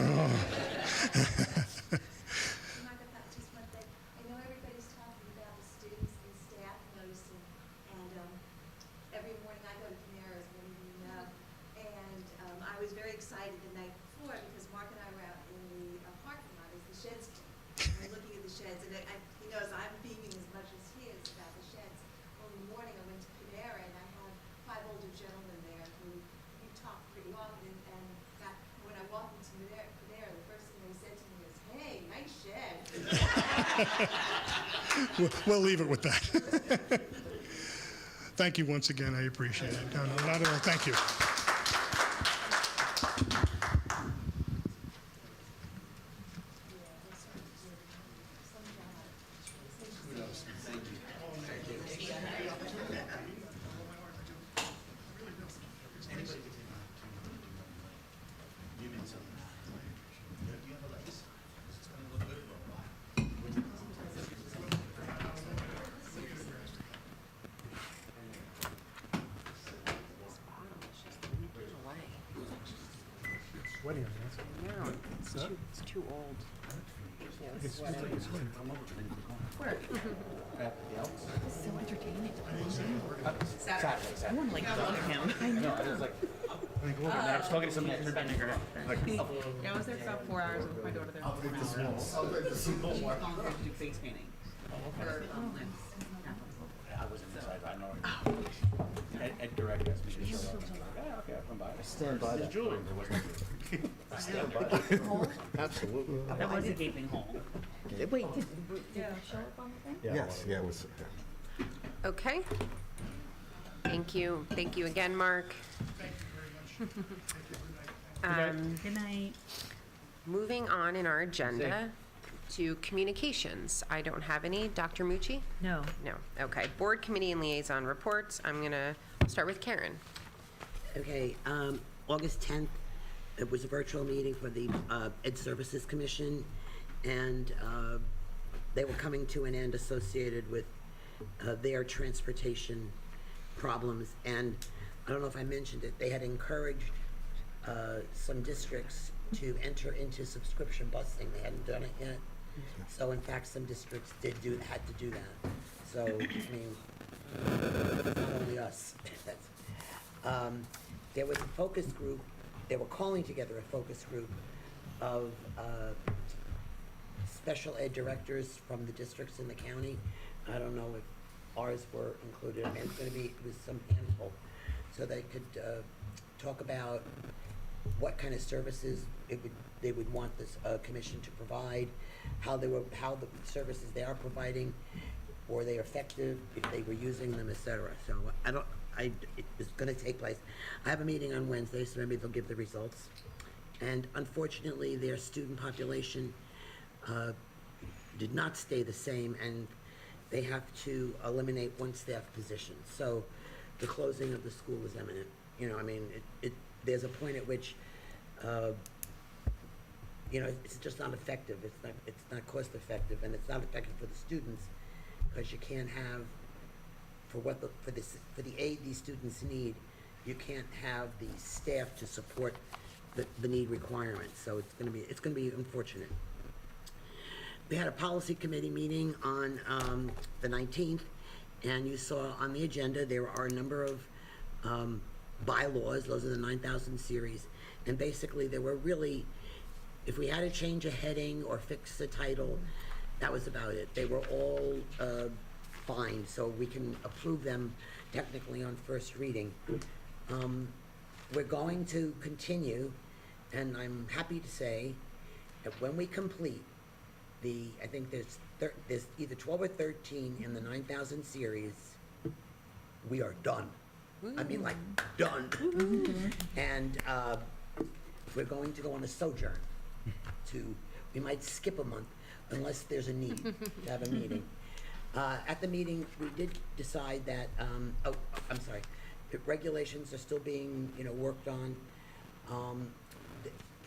one thing. I know everybody's talking about the students and staff noticing, and every morning I go to Panera's, many of you know, and I was very excited the night before because Mark and I were out in the parking lot as the sheds came. We're looking at the sheds, and he knows I'm beaming as much as he is about the sheds. Well, in the morning I went to Panera, and I have 5 older gentlemen there who we talk pretty often, and when I walked into Panera, the first thing they said to me is, "Hey, nice shed." We'll leave it with that. Thank you once again. I appreciate it. No, not at all. Thank you. It's too old. So entertaining. Saturday. I want to like hug him. I know. I was like, I was talking to somebody at Vinegar. Yeah, I was there for about 4 hours with my daughter there for 4 hours. She's gone there to do face painting. I wasn't inside, I know. Ed directed us to show up. Stand by that. Julie. Absolutely. That was a gaping hole. Wait, did it show up on the thing? Yes, yeah, it was. Okay. Thank you. Thank you again, Mark. Good night. Moving on in our agenda to communications. I don't have any. Dr. Mucci? No. No. Okay. Board committee and liaison reports. I'm going to start with Karen. Okay, August 10th, it was a virtual meeting for the Ed Services Commission, and they were coming to an end associated with their transportation problems. And I don't know if I mentioned it, they had encouraged some districts to enter into subscription busing. They hadn't done it yet. So in fact, some districts had to do that. So, I mean, it's not only us. There was a focus group, they were calling together a focus group of special ed directors from the districts in the county. I don't know if ours were included. I mean, it was some handful. So they could talk about what kind of services they would want this commission to provide, how the services they are providing, were they effective, if they were using them, etc. So it's going to take place. I have a meeting on Wednesday, so maybe they'll give the results. And unfortunately, their student population did not stay the same, and they have to eliminate one staff position. So the closing of the school is imminent. You know, I mean, there's a point at which, it's just not effective. It's not cost effective, and it's not effective for the students, because you can't have, for the aid these students need, you can't have the staff to support the need requirements. So it's gonna be unfortunate. We had a policy committee meeting on the 19th, and you saw on the agenda there are a number of bylaws. Those are the 9,000 series, and basically there were really, if we had to change a heading or fix the title, that was about it. They were all fine, so we can approve them technically on first reading. We're going to continue, and I'm happy to say that when we complete I think there's either 12 or 13 in the 9,000 series, we are done. I mean, like, done. And we're going to go on a sojourn we might skip a month unless there's a need to have a meeting. At the meeting, we did decide that, the regulations are still being, worked on.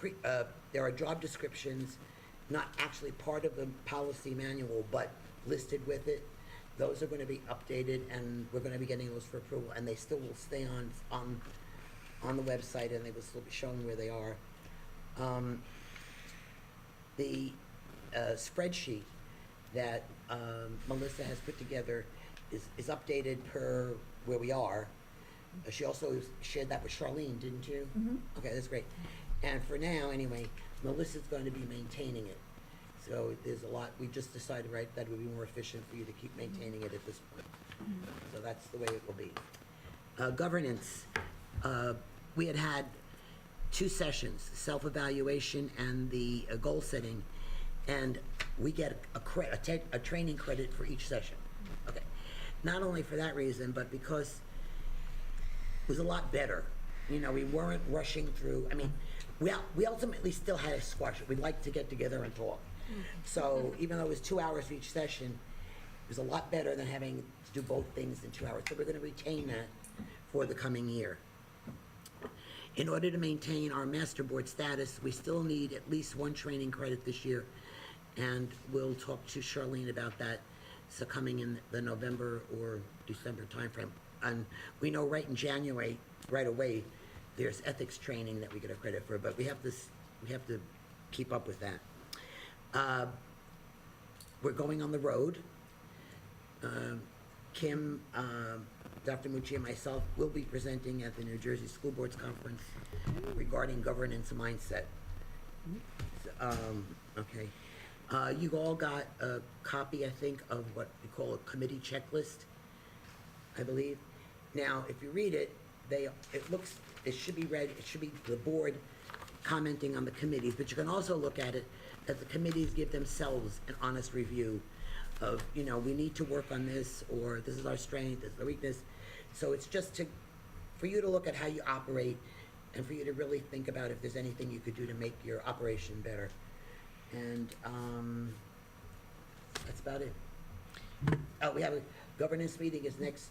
There are job descriptions, not actually part of the policy manual, but listed with it. Those are going to be updated, and we're going to be getting those for approval, and they still will stay on the website, and they will still be showing where they are. The spreadsheet that Melissa has put together is updated per where we are. She also shared that with Charlene, didn't you? Mm-hmm. Okay, that's great. And for now, anyway, Melissa's going to be maintaining it. So there's a lot, we just decided, right, that it would be more efficient for you to keep maintaining it at this point. Mm-hmm. So that's the way it will be. Governance, we had 2 sessions, self-evaluation and the goal setting, and we get a training credit for each session. Okay, not only for that reason, but because it was a lot better. We weren't rushing through. I mean, we ultimately still had to squash it. We'd like to get together and talk. So even though it was 2 hours for each session, it was a lot better than having to do both things in 2 hours. So we're going to retain that for the coming year. In order to maintain our master board status, we still need at least 1 training credit this year, and we'll talk to Charlene about that. So coming in the November or December timeframe. And we know right in January, right away, there's ethics training that we get a credit for, but we have to keep up with that. We're going on the road. Kim, Dr. Mucci, and myself will be presenting at the New Jersey School Boards Conference regarding governance mindset. Okay. You all got a copy, I think, of what we call a committee checklist, I believe. Now, if you read it, it looks it should be read, it should be the board commenting on the committees, but you can also look at it that the committees give themselves an honest review of, you know, we need to work on this, or this is our strength, this is our weakness. So it's just for you to look at how you operate and for you to really think about if there's anything you could do to make your operation better. And that's about it. Oh, we have a governance meeting is next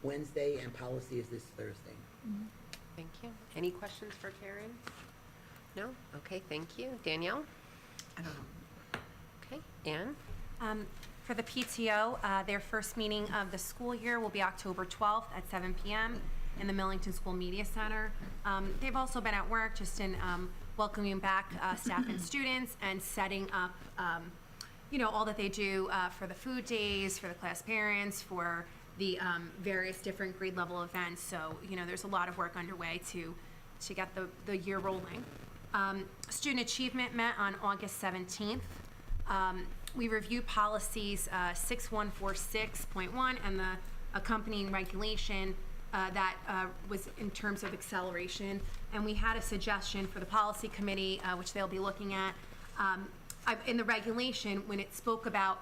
Wednesday and policy is this Thursday. Thank you. Any questions for Karen? No? Okay, thank you. Danielle? I don't know. Okay, Anne? For the PTO, their first meeting of the school year will be October 12th at 7 p.m. in the Millington School Media Center. They've also been at work just in welcoming back staff and students and setting up, you know, all that they do for the food days, for the class parents, for the various different grade level events. So, you know, there's a lot of work underway to get the year rolling. Student achievement met on August 17th. We reviewed policies 6146.1 and the accompanying regulation that was in terms of acceleration. And we had a suggestion for the policy committee, which they'll be looking at. In the regulation, when it spoke about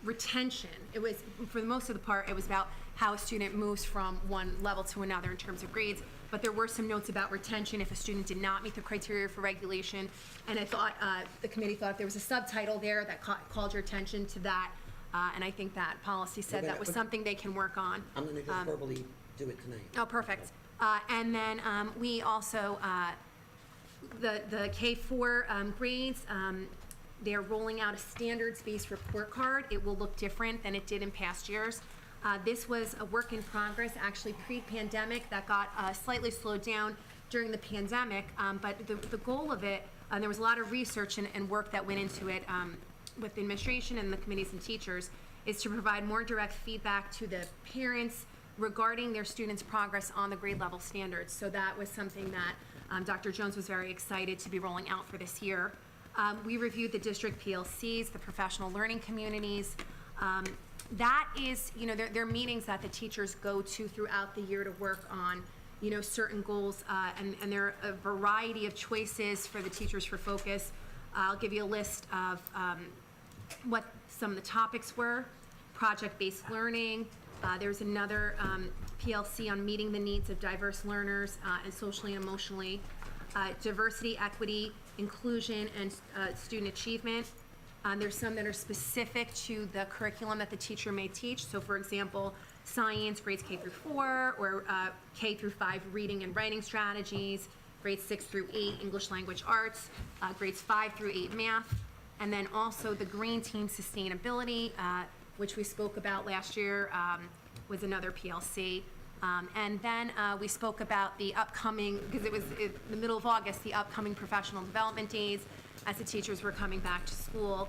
retention, it was, for the most of the part, it was about how a student moves from one level to another in terms of grades. But there were some notes about retention if a student did not meet the criteria for regulation. And I thought, the committee thought there was a subtitle there that called your attention to that. And I think that policy said that was something they can work on. I'm gonna just verbally do it tonight. Oh, perfect. And then we also, the K-4 grades, they're rolling out a standards-based report card. It will look different than it did in past years. This was a work in progress, actually pre-pandemic, that got slightly slowed down during the pandemic. But the goal of it, there was a lot of research and work that went into it with the administration and the committees and teachers, is to provide more direct feedback to the parents regarding their students' progress on the grade level standards. So that was something that Dr. Jones was very excited to be rolling out for this year. We reviewed the district PLCs, the professional learning communities. That is, you know, they're meetings that the teachers go to throughout the year to work on, you know, certain goals, and there are a variety of choices for the teachers for focus. I'll give you a list of what some of the topics were. Project-based learning. There's another PLC on meeting the needs of diverse learners and socially and emotionally. Diversity, equity, inclusion, and student achievement. There's some that are specific to the curriculum that the teacher may teach. So for example, science, grades K through 4, or K through 5 reading and writing strategies, grades 6 through 8 English language arts, grades 5 through 8 math, and then also the Green Team Sustainability, which we spoke about last year, was another PLC. And then we spoke about the upcoming, because it was in the middle of August, the upcoming professional development days as the teachers were coming back to school.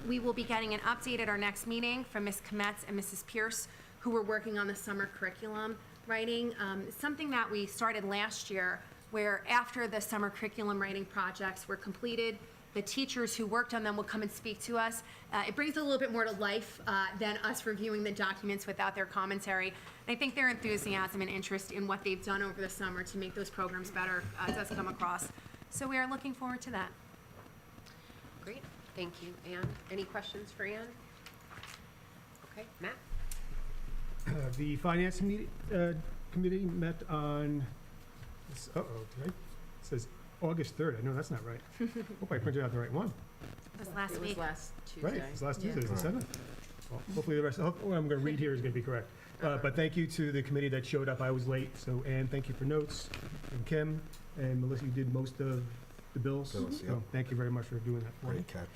We will be getting an update at our next meeting from Ms. Kometz and Mrs. Pierce, who were working on the summer curriculum writing. Something that we started last year, where after the summer curriculum writing projects were completed, the teachers who worked on them will come and speak to us. It brings a little bit more to life than us reviewing the documents without their commentary. And I think their enthusiasm and interest in what they've done over the summer to make those programs better does come across. So we are looking forward to that. Great, thank you. Anne, any questions for Anne? Okay, Matt? The Finance Committee met on, it says August 3rd. I know that's not right. Hope I printed out the right one. It was last week. last Tuesday. Right, it's last Tuesday, it's the 7th. Well, hopefully the rest, what I'm going to read here is going to be correct. But thank you to the committee that showed up. I was late, so Ann, thank you for notes. And Kim and Melissa, you did most of the bills. Bills, So yep. thank you very much for doing that for me. Great catch.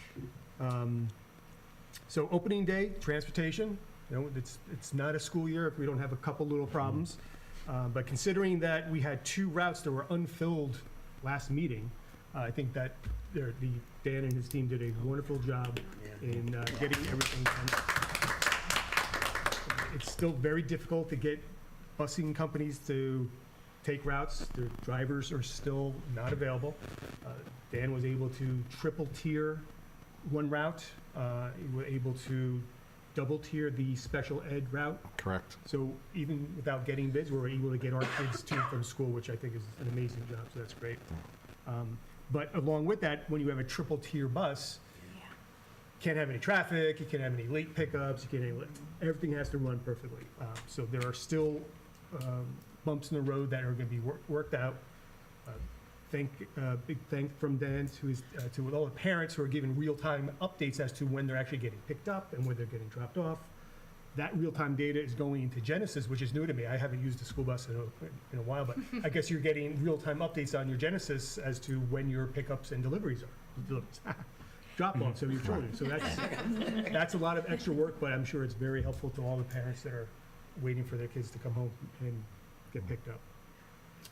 So opening day, transportation, you know, it's not a school year if we don't have a couple little problems. But considering that we had 2 routes that were unfilled last meeting, I think that Dan and his team did a wonderful job in getting everything done. It's still very difficult to get busing companies to take routes. Their drivers are still not available. Dan was able to triple tier one route. He was able to double tier the special ed route. Correct. So even without getting bids, we're able to get our kids to and from school, which I think is an amazing job, so that's great. But along with that, when you have a triple tier bus, can't have any traffic, you can't have any late pickups, you can't have, everything has to run perfectly. So there are still bumps in the road that are going to be worked out. Big thank from Dan to all the parents who are giving real-time updates as to when they're actually getting picked up and when they're getting dropped off. That real-time data is going into Genesis, which is new to me. I haven't used a school bus in a while, but I guess you're getting real-time updates on your Genesis as to when your pickups and deliveries are. Drop-offs of your children. So that's a lot of extra work, but I'm sure it's very helpful to all the parents that are waiting for their kids to come home and get picked up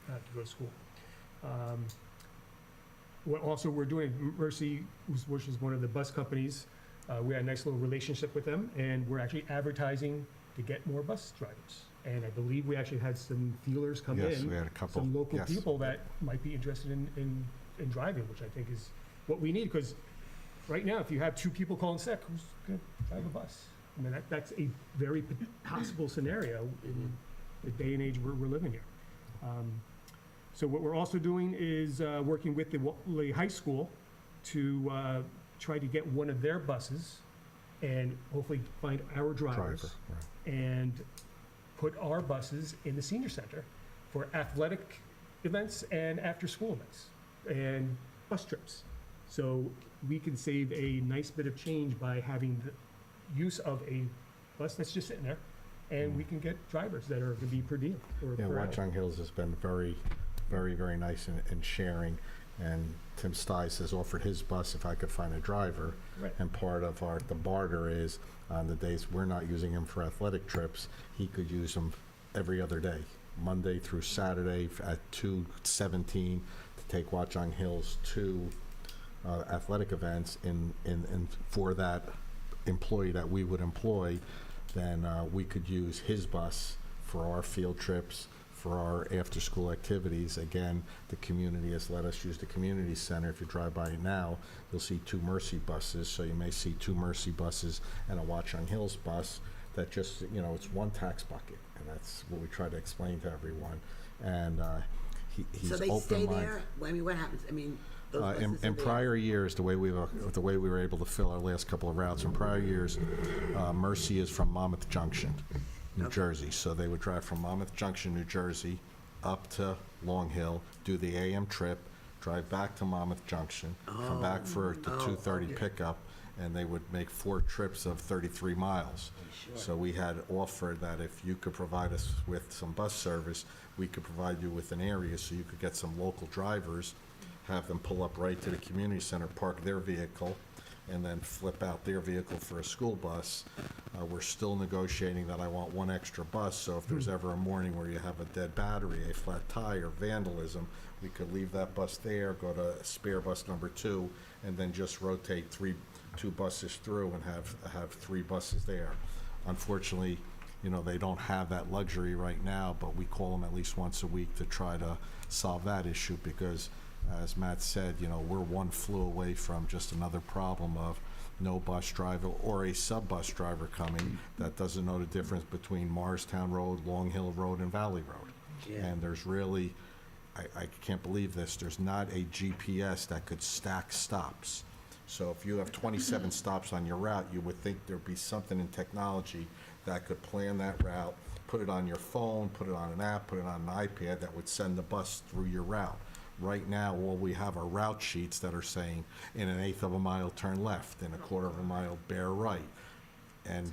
to go to school. What also we're doing, Mercy, which is one of the bus companies, we had a nice little relationship with them, and we're actually advertising to get more bus drivers. And I believe we actually had some feelers come in. Yes, we had a couple. Some local Yes. people that might be interested in driving, which I think is what we need, because right now, if you have 2 people calling sick, who's going to drive a bus? I mean, that's a very possible scenario in the day and age we're living here. So what we're also doing is working with the Whately High School to try to get one of their buses and hopefully find our drivers and put our buses in the senior center for athletic events and after-school events and bus trips. So we can save a nice bit of change by having the use of a bus that's just sitting there, and we can get drivers that are going to be per diem. Yeah, Watchung Hills has been very, very nice in sharing, and Tim Stice has offered his bus if I could find a driver. Right. And part of the barter is on the days we're not using him for athletic trips, he could use them every other day, Monday through Saturday at 2:17 to take Watchung Hills to athletic events in for that employee that we would employ. Then we could use his bus for our field trips, for our after-school activities. Again, the community has let us use the community center. If you drive by it now, you'll see 2 Mercy buses. So you may see 2 Mercy buses and a Watchung Hills bus that just, it's one tax bucket. And that's what we try to explain to everyone. And he's So they stay open-minded. there? I mean, what happens? I mean, those buses In are there. prior years, the way we were able to fill our last couple of routes, in prior years, Mercy is from Monmouth Junction, New Jersey. So they would drive from Monmouth Junction, New Jersey, up to Long Hill, do the AM trip, drive back to Monmouth Junction, come back for the 2:30 pickup, and they would make 4 trips of 33 miles. So we had offered that if you could provide us with some bus service, we could provide you with an area so you could get some local drivers, have them pull up right to the community center, park their vehicle, and then flip out their vehicle for a school bus. We're still negotiating that I want 1 extra bus, so if there's ever a morning where you have a dead battery, a flat tire, vandalism, we could leave that bus there, go to spare bus number 2, and then just rotate 2 buses through and have 3 buses there. Unfortunately, they don't have that luxury right now, but we call them at least once a week to try to solve that issue, because as Matt said, we're 1 flu away from just another problem of no bus driver or a sub-bus driver coming that doesn't know the difference between Morristown Road, Long Hill Road, and Valley Road. Yeah. And there's really, I can't believe this, there's not a GPS that could stack stops. So if you have 27 stops on your route, you would think there'd be something in technology that could plan that route, put it on your phone, put it on an app, put it on an iPad that would send the bus through your route. Right now, all we have are route sheets that are saying in 1/8 of a mile turn left, in 1/4 of a mile bear right. And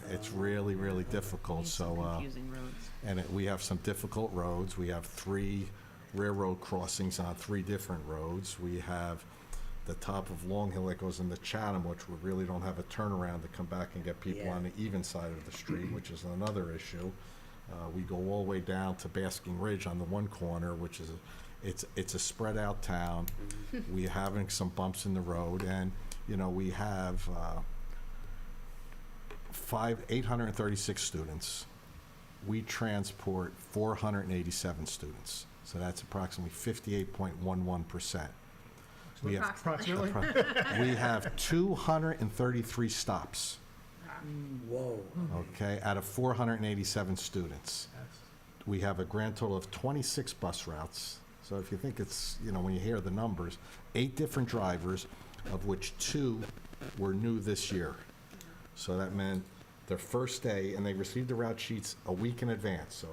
it's really, really difficult. So, Confusing roads. and we have some difficult roads. We have 3 railroad crossings on 3 different roads. We have the top of Long Hill that goes into Chatham, which we really don't have a turnaround to come back and get people on the even side of the street, which is another issue. We go all the way down to Basking Ridge on the one corner, which is it's a spread out town. We're having some bumps in the road, and we have 836 students. We transport 487 students, so that's approximately 58.11%. We have 233 stops. Whoa. Okay, out of 487 students. We have a grand total of 26 bus routes. So if you think it's, when you hear the numbers, 8 different drivers, of which 2 were new this year. So that meant their first day, and they received the route sheets a week in advance. So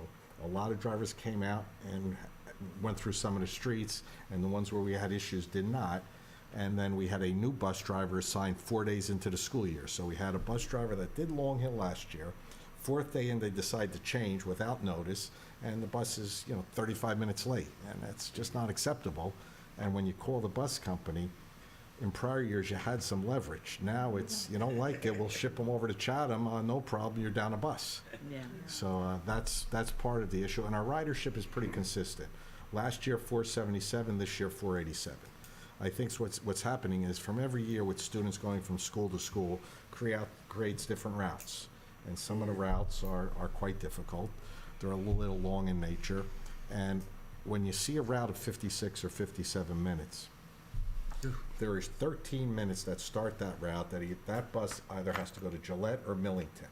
a lot of drivers came out and went through some of the streets, and the ones where we had issues did not. And then we had a new bus driver assigned 4 days into the school year. So we had a bus driver that did Long Hill last year. 4th day in, they decide to change without notice, and the bus is, 35 minutes late, and that's just not acceptable. And when you call the bus company, in prior years, you had some leverage. Now it's, you don't like it, we'll ship them over to Chatham, no problem, you're down a bus. Yeah. So that's part of the issue, and our ridership is pretty consistent. Last year, 477, this year, 487. I think what's happening is from every year with students going from school to school, creates different routes. And some of the routes are quite difficult. They're a little long in nature. And when you see a route of 56 or 57 minutes, there is 13 minutes that start that route that bus either has to go to Gillette or Millington.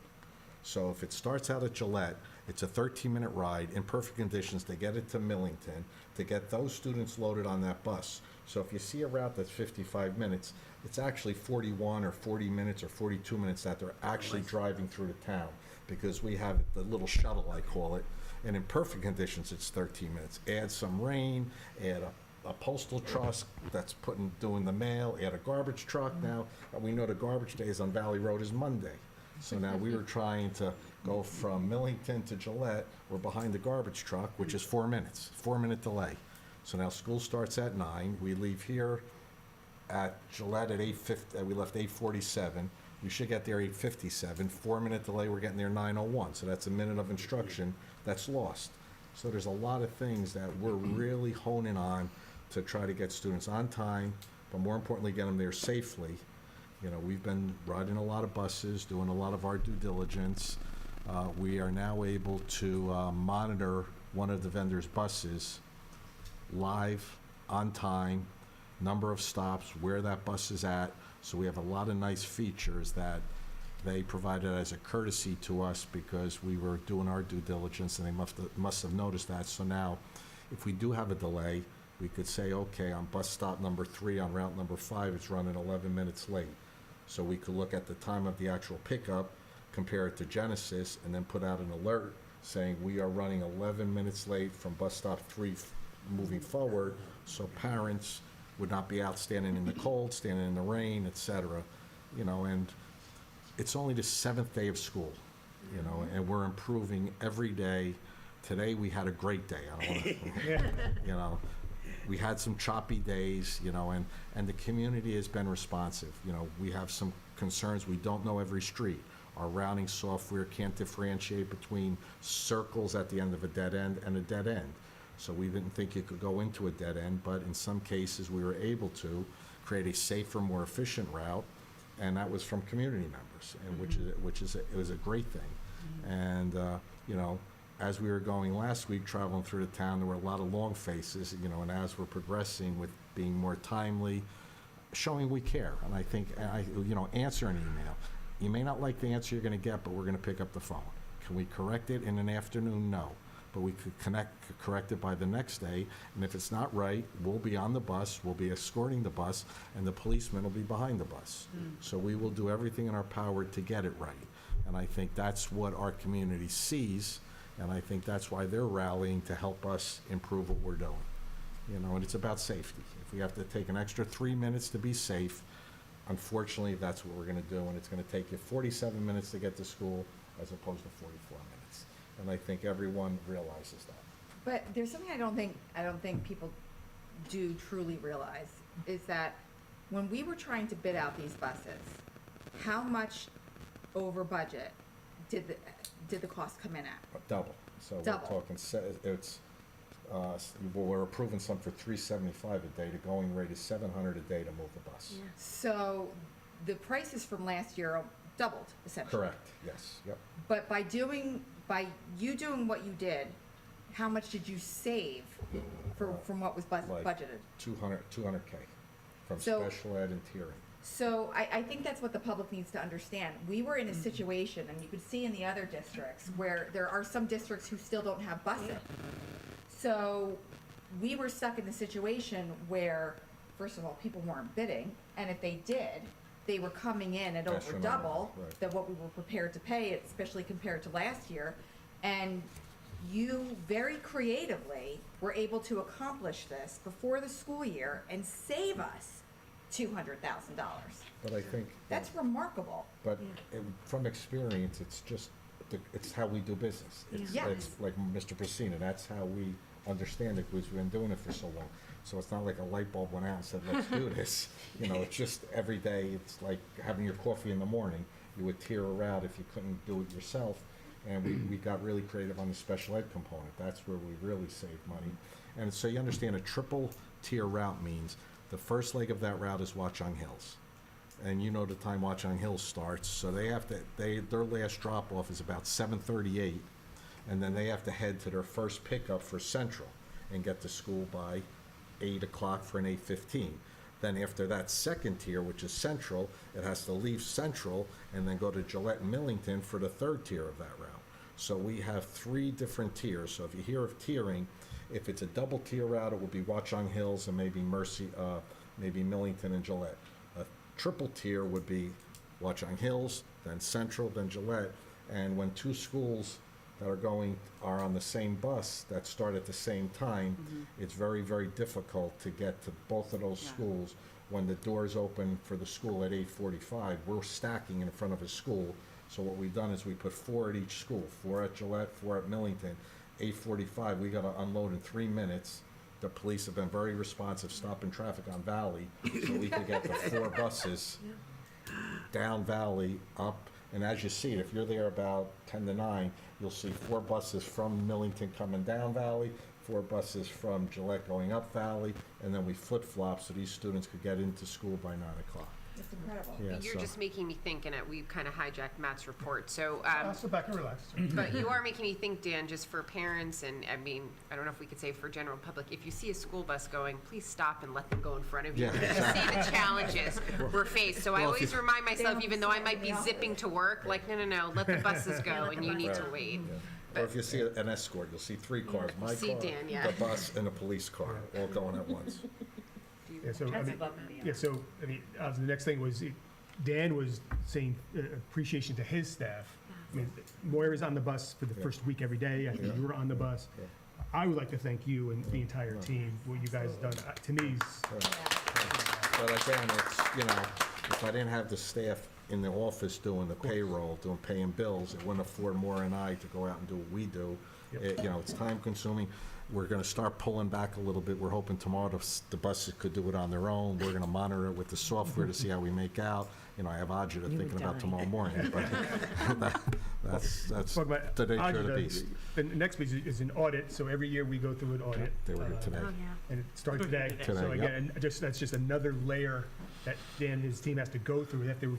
So if it starts out at Gillette, it's a 13-minute ride in perfect conditions to get it to Millington, to get those students loaded on that bus. So if you see a route that's 55 minutes, it's actually 41 or 40 minutes or 42 minutes that they're actually driving through the town, because we have the little shuttle, I call it, and in perfect conditions, it's 13 minutes. Add some rain, add a postal truck that's doing the mail, add a garbage truck. Now, we know the garbage days on Valley Road is Monday. So now we were trying to go from Millington to Gillette. We're behind the garbage truck, which is 4 minutes, 4-minute delay. So now school starts at 9. We leave here at Gillette at 8:50. We left 8:47. We should get there 8:57. 4-minute delay, we're getting there 9:01. So that's a minute of instruction that's lost. So there's a lot of things that we're really honing on to try to get students on time, but more importantly, get them there safely. We've been riding a lot of buses, doing a lot of our due diligence. We are now able to monitor one of the vendor's buses live, on time, number of stops, where that bus is at. So we have a lot of nice features that they provided as a courtesy to us because we were doing our due diligence, and they must have noticed that. So now, if we do have a delay, we could say, okay, on bus stop number 3 on route number 5, it's running 11 minutes late. So we could look at the time of the actual pickup, compare it to Genesis, and then put out an alert saying we are running 11 minutes late from bus stop 3 moving forward, so parents would not be out standing in the cold, standing in the rain, etc. And it's only the 7th day of school, and we're improving every day. Today we had a great day. I don't want to, we had some choppy days, and the community has been responsive. We have some concerns. We don't know every street. Our routing software can't differentiate between circles at the end of a dead end and a dead end. So we didn't think you could go into a dead end, but in some cases we were able to create a safer, more efficient route, and that was from community members, and it was a great thing. And as we were going last week, traveling through the town, there were a lot of long faces, and as we're progressing with being more timely, showing we care. And I think, answer an email. You may not like the answer you're going to get, but we're going to pick up the phone. Can we correct it in an afternoon? No. But we could correct it by the next day, and if it's not right, we'll be on the bus, we'll be escorting the bus, and the policeman will be behind the bus. So we will do everything in our power to get it right. And I think that's what our community sees, and I think that's why they're rallying to help us improve what we're doing. And it's about safety. If we have to take an extra 3 minutes to be safe, unfortunately, that's what we're going to do, and it's going to take you 47 minutes to get to school as opposed to 44 minutes. And I think everyone realizes that. But there's something I don't think people do truly realize, is that when we were trying to bid out these buses, how much over budget did the cost come in at? Double. So Double. We're talking, we're approving some for $375 a day. The going rate is $700 a day to move the bus. Yeah. So the prices from last year doubled, essentially. Correct, yes, yep. But by you doing what you did, how much did you save from what was budgeted? 200K from So- special ed and tiering. So I think that's what the public needs to understand. We were in a situation, and you could see in the other districts, where there are some districts who still don't have busing. So we were stuck in the situation where, first of all, people weren't bidding, and if they did, they were coming in at over Astronomical, double right. than what we were prepared to pay, especially compared to last year. And you very creatively were able to accomplish this before the school year and save us $200,000. But I think. That's remarkable. But from experience, it's just, it's how we do business. Yeah. It's like Mr. Pacina, that's how we understand it, because we've been doing it for so long. So it's not like a light bulb went out and said, let's do this. You know, it's just every day, it's like having your coffee in the morning. You would tier a route if you couldn't do it yourself. And we got really creative on the special ed component. That's where we really saved money. And so you understand a triple tier route means the first leg of that route is Watchung Hills. And you know the time Watchung Hills starts, so they have to, their last drop off is about 7:38, and then they have to head to their first pickup for Central and get to school by 8 o'clock for an 8:15. Then after that second tier, which is Central, it has to leave Central and then go to Gillette and Millington for the third tier of that route. So we have 3 different tiers. So if you hear of tiering, if it's a double tier route, it will be Watchung Hills and maybe maybe Millington and Gillette. A triple tier would be Watchung Hills, then Central, then Gillette. And when 2 schools that are on the same bus that start at the same time, it's very, very difficult to get to both of those schools. When the doors open for the school at 8:45, we're stacking in front of a school. So what we've done is we put 4 at each school, 4 at Gillette, 4 at Millington. 8:45, we got to unload in 3 minutes. The police have been very responsive, stopping traffic on Valley, so we could get the 4 buses down Valley, up. And as you see, if you're there about 10 to 9, you'll see 4 buses from Millington coming down Valley, 4 buses from Gillette going up Valley, and then we flip-flop so these students could get into school by 9 o'clock. It's incredible. Yeah, You're so- just making me think, and we've kind of hijacked Matt's report, so, I'll sit back and relax. but you are making me think, Dan, just for parents, and I mean, I don't know if we could say for general public, if you see a school bus going, please stop and let them go in front of you. Yeah, See the challenges we're faced. So I Well, if always you- remind myself, even though I might be zipping to work, like, no, let the buses go, and you need to wait. Or if you see an escort, you'll see 3 cars, my See car, Dan, yeah. the bus, and a police car, all going at once. Yeah, so, That's above and beyond. yeah, so, the next thing was, Dan was saying appreciation to his staff. I mean, Moira's on the bus for the first week every day. I think you were on the bus. I would like to thank you and the entire team, what you guys have done. To me, But again, it's, if I didn't have the staff in the office doing the payroll, paying bills, it wouldn't afford Maura and I to go out and do what we do. It's time consuming. We're gonna start pulling back a little bit. We're hoping tomorrow the buses could do it on their own. We're gonna monitor it with the software to see how we make out. I have Ajita thinking about tomorrow morning, but that's talk about the nature of the Ajita. beast. The next piece is an audit, so every year we go through an audit. They were here today. And it starts today. Today, So yep. again, that's just another layer that Dan and his team has to go through. They have to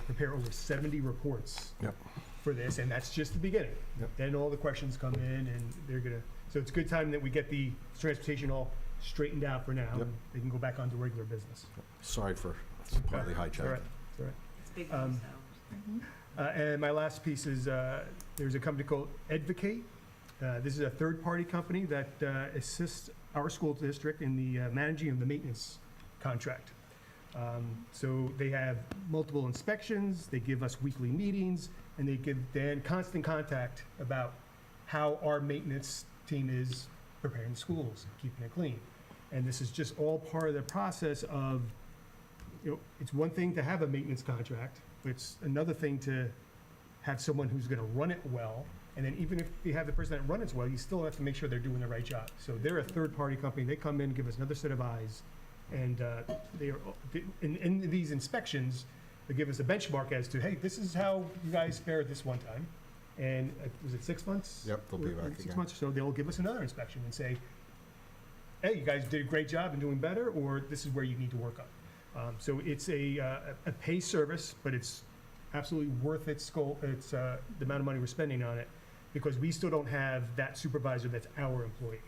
prepare over 70 reports Yep. for this, and that's just the beginning. Yep. Then all the questions come in, and they're gonna, so it's a good time that we get the transportation all straightened out for now. Yep. And they can go back on to regular business. Sorry for partly It's all hijacked. right, it's all right. It's big Um, news, though. And my last piece is, there's a company called Advocate. This is a third-party company that assists our school district in the managing of the maintenance contract. So they have multiple inspections, they give us weekly meetings, and they give Dan constant contact about how our maintenance team is preparing the schools, keeping it clean. And this is just all part of the process of, it's one thing to have a maintenance contract, but it's another thing to have someone who's gonna run it well. And then even if you have the person that runs it well, you still have to make sure they're doing the right job. So they're a third-party company. They come in, give us another set of eyes. And they are, in these inspections, they give us a benchmark as to, hey, this is how you guys fared this one time. And was it 6 months? Yep, they'll be back 6 again. months or so, they'll give us another inspection and say, hey, you guys did a great job and doing better, or this is where you need to work on. So it's a pay service, but it's absolutely worth its goal. It's the amount of money we're spending on it, because we still don't have that supervisor that's our employee.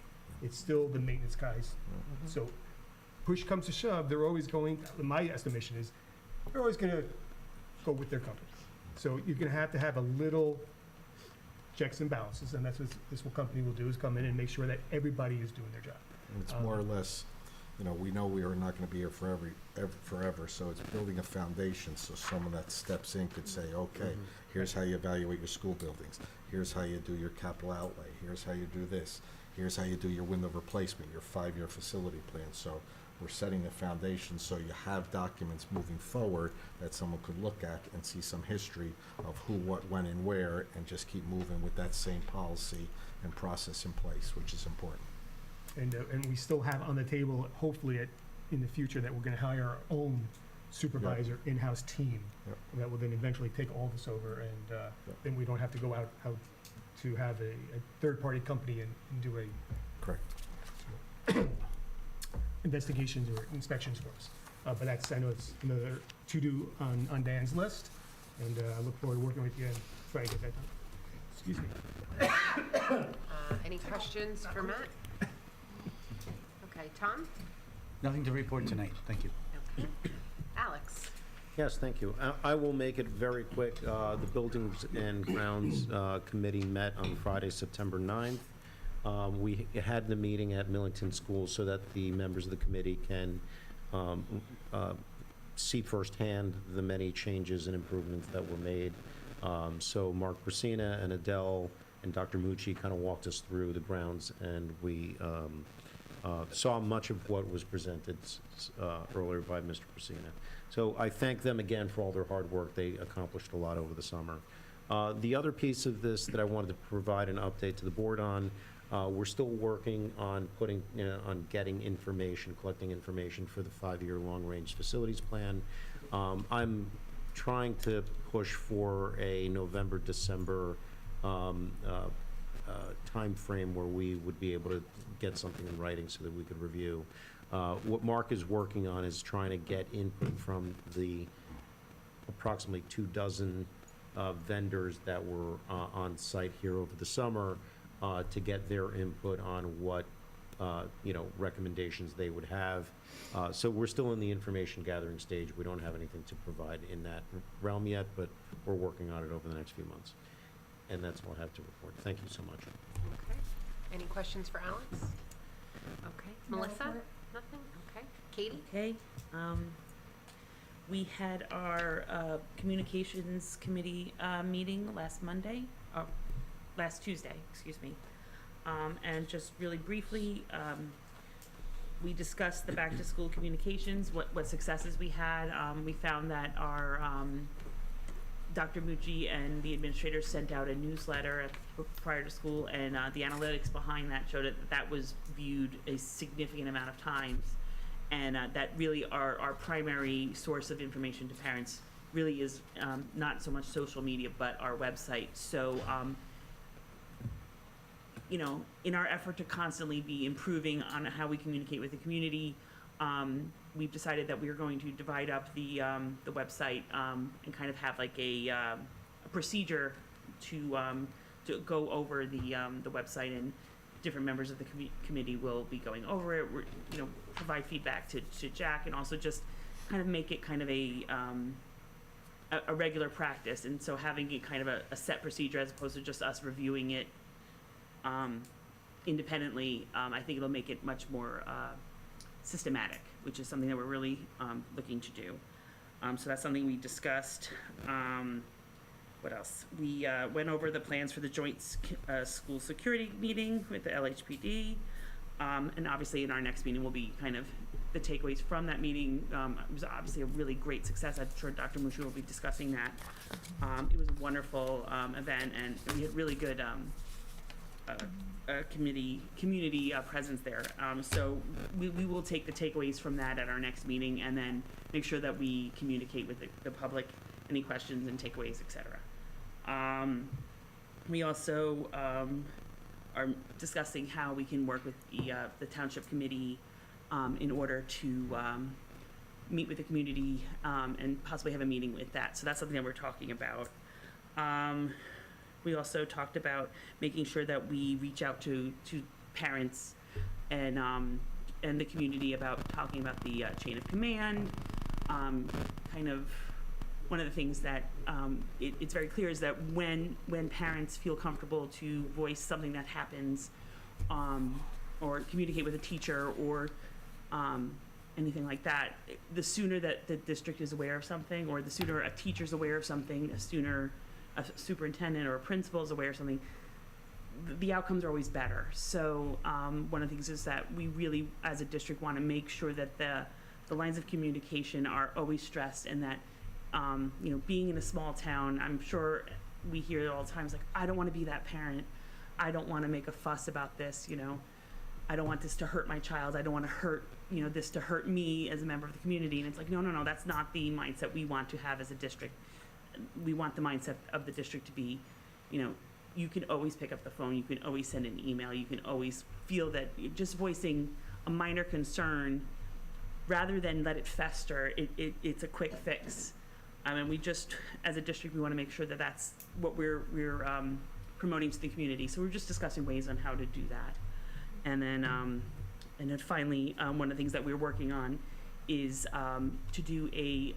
It's still the maintenance guys. So push comes to shove, they're always going, my estimation is, they're always going to go with their company. So you're going to have a little checks and balances, and that's what this company will do, is come in and make sure that everybody is doing their job. And it's more or less, we know we are not going to be here forever, so it's building a foundation, so someone that steps in could say, okay, here's how you evaluate your school buildings, here's how you do your capital outlay, here's how you do this, here's how you do your window replacement, your 5-year facility plan. So we're setting the foundation so you have documents moving forward that someone could look at and see some history of who, what, when, and where, and just keep moving with that same policy and process in place, which is important. And we still have on the table, hopefully, in the future, that we're going to hire our own supervisor, in-house team Yep. that will then eventually take all this over, and then we don't have to go out to have a third-party company and do Correct. investigations or inspections for us. But I know it's another to-do on Dan's list, and I look forward to working with you and trying to get that done. Excuse me. Any questions for Matt? Okay, Tom? Nothing to report tonight, thank you. Okay. Alex? Yes, thank you. I will make it very quick. The Buildings and Grounds Committee met on Friday, September 9th. We had the meeting at Millington School so that the members of the committee can see firsthand the many changes and improvements that were made. So Mark Brasina and Adele and Dr. Mucci kind of walked us through the grounds, and we saw much of what was presented earlier by Mr. Brasina. So I thank them again for all their hard work. They accomplished a lot over the summer. The other piece of this that I wanted to provide an update to the board on, we're still working on on getting information, collecting information for the 5-year long-range facilities plan. I'm trying to push for a November, December time frame where we would be able to get something in writing so that we could review. What Mark is working on is trying to get input from the approximately 24 vendors that were on site here over the summer to get their input on what recommendations they would have. So we're still in the information gathering stage. We don't have anything to provide in that realm yet, but we're working on it over the next few months. And that's all I have to report. Thank you so much. Okay. Any questions for Alex? Okay. No Melissa? report. Nothing? Okay. Katie? Okay, we had our communications committee meeting last Tuesday, excuse me. And just really briefly, we discussed the back-to-school communications, what successes we had. We found that our Dr. Mucci and the administrators sent out a newsletter prior to school, and the analytics behind that showed that was viewed a significant amount of times, and that really our primary source of information to parents really is not so much social media, but our website. So, in our effort to constantly be improving on how we communicate with the community, we've decided that we're going to divide up the website and kind of have like a procedure to go over the website, and different members of the committee will be going over it. Provide feedback to Jack, and also just kind of make it kind of a regular practice. And so having it kind of a set procedure as opposed to just us reviewing it independently, I think it'll make it much more systematic, which is something that we're really looking to do. So that's something we discussed. What else? We went over the plans for the joint school security meeting with the LHPD. And obviously in our next meeting will be kind of the takeaways from that meeting. It was obviously a really great success. I'm sure Dr. Mucci will be discussing that. It was a wonderful event, and we had really good community presence there. So we will take the takeaways from that at our next meeting, and then make sure that we communicate with the public any questions and takeaways, etc. We also are discussing how we can work with the Township Committee in order to meet with the community and possibly have a meeting with that. So that's something that we're talking about. We also talked about making sure that we reach out to parents and the community about talking about the chain of command, kind of, one of the things that it's very clear is that when parents feel comfortable to voice something that happens, or communicate with a teacher or anything like that, the sooner that the district is aware of something, or the sooner a teacher's aware of something, the sooner a superintendent or a principal is aware of something, the outcomes are always better. So one of the things is that we really, as a district, want to make sure that the lines of communication are always stressed, and that, being in a small town, I'm sure we hear it all the time, it's like, I don't want to be that parent. I don't want to make a fuss about this, I don't want this to hurt my child. I don't want to hurt, this to hurt me as a member of the community. And it's like, no, that's not the mindset we want to have as a district. We want the mindset of the district to be, you can always pick up the phone. You can always send an email. You can always feel that just voicing a minor concern, rather than let it fester, it's a quick fix. We just, as a district, we want to make sure that that's what we're promoting to the community. So we're just discussing ways on how to do that. And then finally, one of the things that we're working on is to do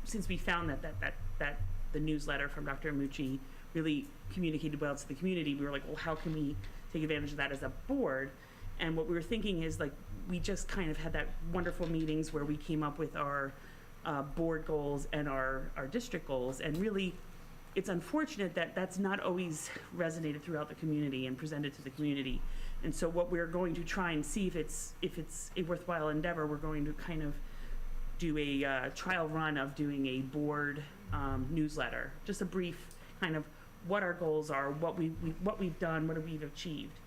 since we found that the newsletter from Dr. Amucci really communicated well to the community, we were like, well, how can we take advantage of that as a board? And what we were thinking is, like, we just kind of had that wonderful meetings where we came up with our board goals and our district goals, and really, it's unfortunate that that's not always resonated throughout the community and presented to the community. And so what we're going to try and see if it's a worthwhile endeavor, we're going to kind of do a trial run of doing a board newsletter, just a brief kind of what our goals are, what we've done, what we've achieved.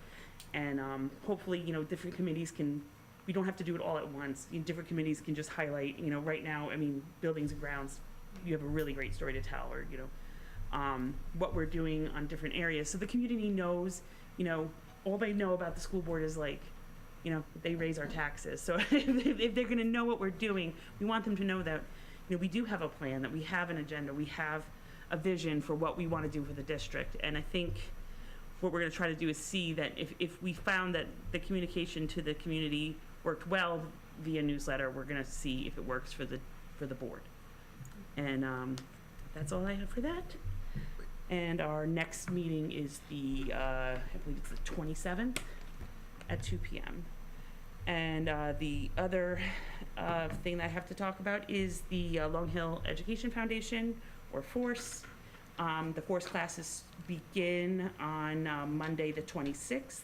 And hopefully, different committees we don't have to do it all at once. Different committees can just highlight, right now, buildings and grounds, you have a really great story to tell, or, what we're doing on different areas. So the community knows, all they know about the school board is, like, they raise our taxes. So if they're going to know what we're doing, we want them to know that, we do have a plan, that we have an agenda, we have a vision for what we want to do for the district. And I think what we're going to try to do is see that if we found that the communication to the community worked well via newsletter, we're going to see if it works for the board. And that's all I have for that. And our next meeting is I believe it's the 27th at 2 p.m. And the other thing that I have to talk about is the Long Hill Education Foundation, or FORCE. The FORCE classes begin on Monday the 26th.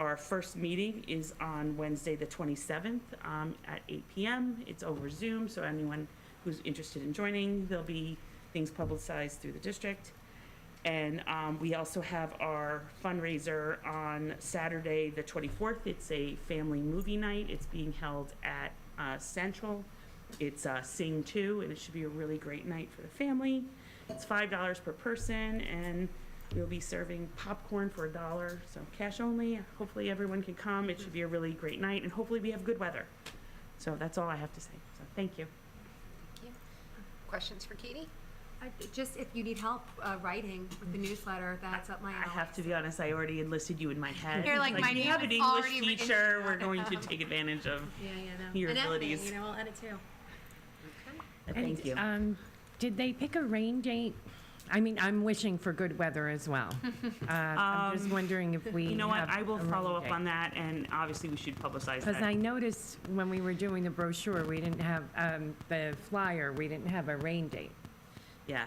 Our first meeting is on Wednesday the 27th at 8 p.m. It's over Zoom, so anyone who's interested in joining, there'll be things publicized through the district. And we also have our fundraiser on Saturday the 24th. It's a family movie night. It's being held at Central. It's Sing 2, and it should be a really great night for the family. It's $5 per person, and we'll be serving popcorn for $1, so cash only. Hopefully everyone can come. It should be a really great night, and hopefully we have good weather. So that's all I have to say. So thank you. Thank you. Questions for Katie? Just if you need help writing with the newsletter, that's up my alley. I have to be honest, I already enlisted you in my head. You're like, my you name have an is English already written teacher. down. We're going to take advantage of your and abilities. Editing, I'll edit too. Thank you. Did they pick a rain date? I'm wishing for good weather as well. I'm just wondering if we You know what? have I will a rain follow up date. on that, and obviously we should publicize that. Because I noticed when we were doing the brochure, we didn't have, the flyer, we didn't have a rain date. Yeah.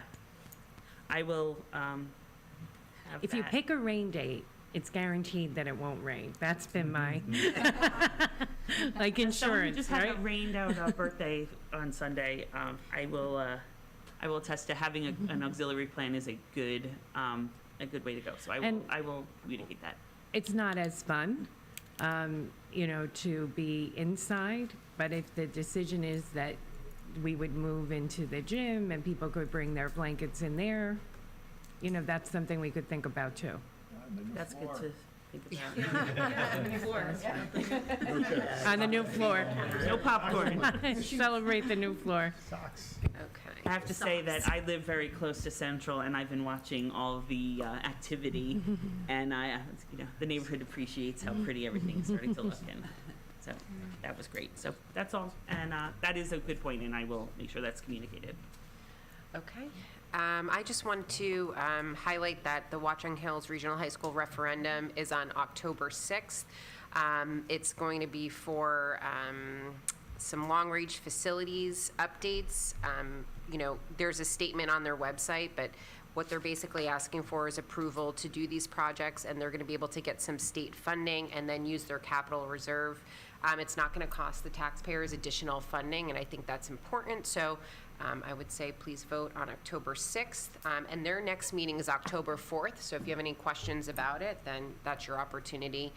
I will have If you that. pick a rain date, it's guaranteed that it won't rain. That's been my, like Someone insurance, just had a right? rained out birthday on Sunday. I will attest to having an auxiliary plan is a good way to go. So I will communicate that. It's not as fun, to be inside, but if the decision is that we would move into the gym and people could bring their blankets in there, that's something we could think about too. That's good to think about. On the new floor. No popcorn. Celebrate the new floor. Okay. I have to say that I live very close to Central, and I've been watching all of the activity, and the neighborhood appreciates how pretty everything's starting to look. And So that was great. So that's all. And that is a good point, and I will make sure that's communicated. Okay. I just want to highlight that the Watchung Hills Regional High School referendum is on October 6th. It's going to be for some long-range facilities updates. You know, there's a statement on their website, but what they're basically asking for is approval to do these projects, and they're going to be able to get some state funding and then use their capital reserve. It's not going to cost the taxpayers additional funding, and I think that's important. So I would say please vote on October 6th. And their next meeting is October 4th. So if you have any questions about it, then that's your opportunity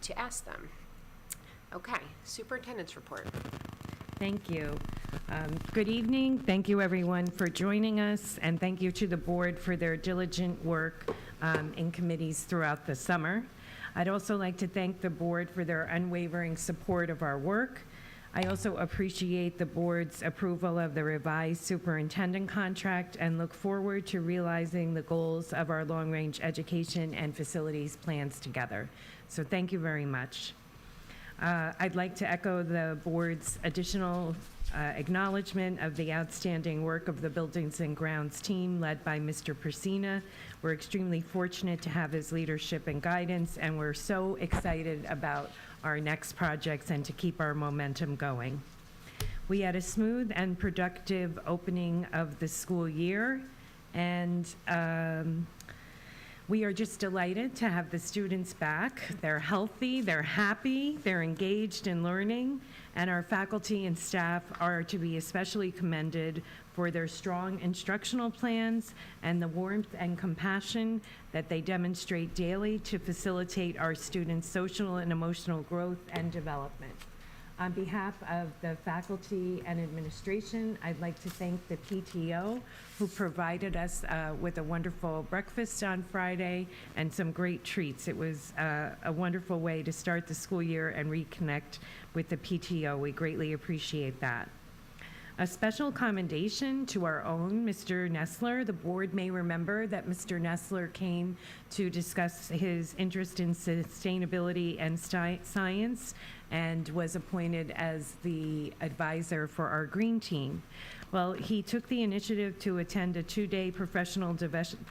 to ask them. Okay, superintendent's report. Thank you. Good evening. Thank you, everyone, for joining us, and thank you to the board for their diligent work in committees throughout the summer. I'd also like to thank the board for their unwavering support of our work. I also appreciate the board's approval of the revised superintendent contract and look forward to realizing the goals of our long-range education and facilities plans together. So thank you very much. I'd like to echo the board's additional acknowledgement of the outstanding work of the Buildings and Grounds team led by Mr. Persina. We're extremely fortunate to have his leadership and guidance, and we're so excited about our next projects and to keep our momentum going. We had a smooth and productive opening of the school year, and we are just delighted to have the students back. They're healthy, they're happy, they're engaged in learning, and our faculty and staff are to be especially commended for their strong instructional plans and the warmth and compassion that they demonstrate daily to facilitate our students' social and emotional growth and development. On behalf of the faculty and administration, I'd like to thank the PTO who provided us with a wonderful breakfast on Friday and some great treats. It was a wonderful way to start the school year and reconnect with the PTO. We greatly appreciate that. A special commendation to our own Mr. Nestler. The board may remember that Mr. Nestler came to discuss his interest in sustainability and science and was appointed as the advisor for our green team. Well, he took the initiative to attend a two-day professional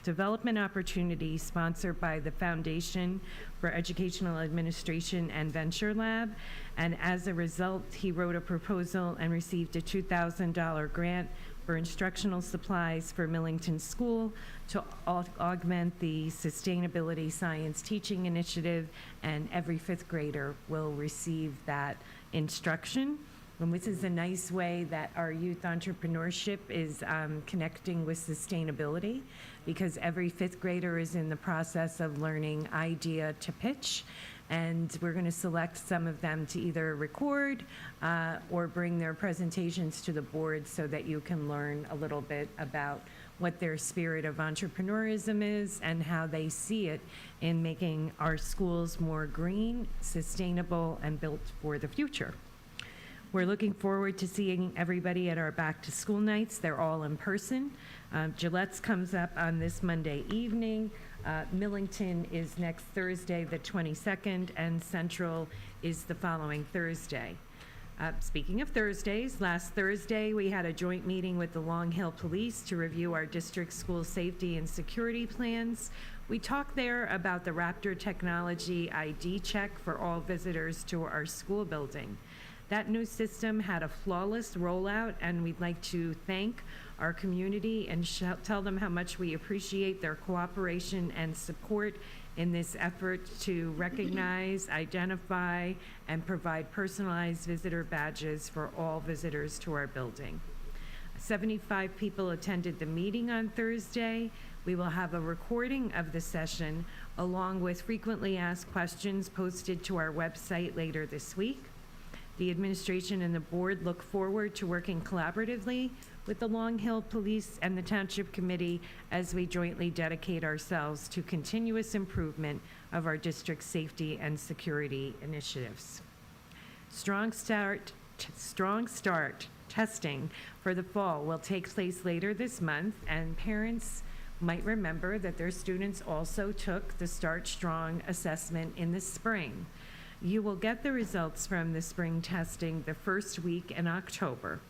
development opportunity sponsored by the Foundation for Educational Administration and Venture Lab, and as a result, he wrote a proposal and received a $2,000 grant for instructional supplies for Millington School to augment the Sustainability Science Teaching Initiative, and every fifth grader will receive that instruction. And this is a nice way that our youth entrepreneurship is connecting with sustainability, because every fifth grader is in the process of learning idea to pitch. And we're going to select some of them to either record or bring their presentations to the board so that you can learn a little bit about what their spirit of entrepreneurism is and how they see it in making our schools more green, sustainable, and built for the future. We're looking forward to seeing everybody at our back to school nights. They're all in person. Gillette's comes up on this Monday evening. Millington is next Thursday, the 22nd, and Central is the following Thursday. Speaking of Thursdays, last Thursday we had a joint meeting with the Long Hill Police to review our district school safety and security plans. We talked there about the Raptor technology ID check for all visitors to our school building. That new system had a flawless rollout, and we'd like to thank our community and tell them how much we appreciate their cooperation and support in this effort to recognize, identify, and provide personalized visitor badges for all visitors to our building. 75 people attended the meeting on Thursday. We will have a recording of the session along with frequently asked questions posted to our website later this week. The administration and the board look forward to working collaboratively with the Long Hill Police and the Township Committee as we jointly dedicate ourselves to continuous improvement of our district's safety and security initiatives. Strong Start testing for the fall will take place later this month, and parents might remember that their students also took the Start Strong assessment in the spring. You will get the results from the spring testing the first week in October.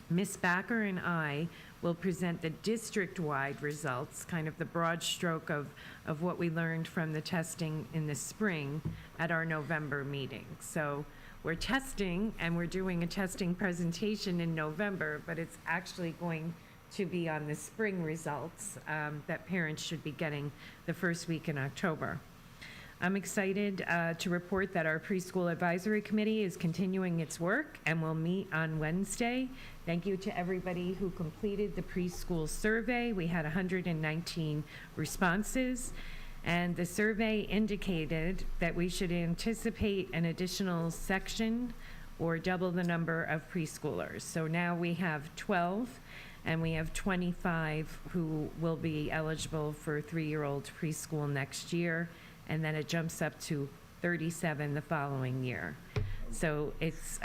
Ms. Backer and I will present the district-wide results, kind of the broad stroke of what we learned from the testing in the spring at our November meeting. So we're testing, and we're doing a testing presentation in November, but it's actually going to be on the spring results that parents should be getting the first week in October. I'm excited to report that our preschool advisory committee is continuing its work and will meet on Wednesday. Thank you to everybody who completed the preschool survey. We had 119 responses, and the survey indicated that we should anticipate an additional section or double the number of preschoolers. So now we have 12, and we have 25 who will be eligible for 3-year-old preschool next year, and then it jumps up to 37 the following year. So it's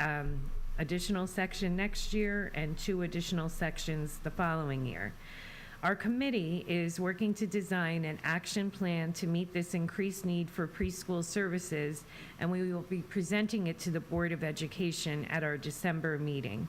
additional section next year and 2 additional sections the following year. Our committee is working to design an action plan to meet this increased need for preschool services, and we will be presenting it to the Board of Education at our December meeting.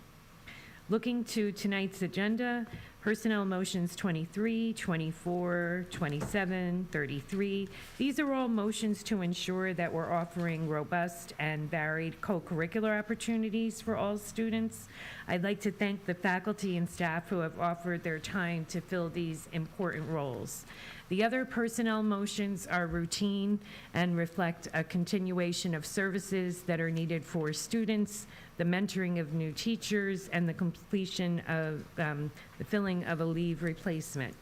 Looking to tonight's agenda, personnel motions 23, 24, 27, 33. These are all motions to ensure that we're offering robust and varied co-curricular opportunities for all students. I'd like to thank the faculty and staff who have offered their time to fill these important roles. The other personnel motions are routine and reflect a continuation of services that are needed for students, the mentoring of new teachers, and the completion of the filling of a leave replacement.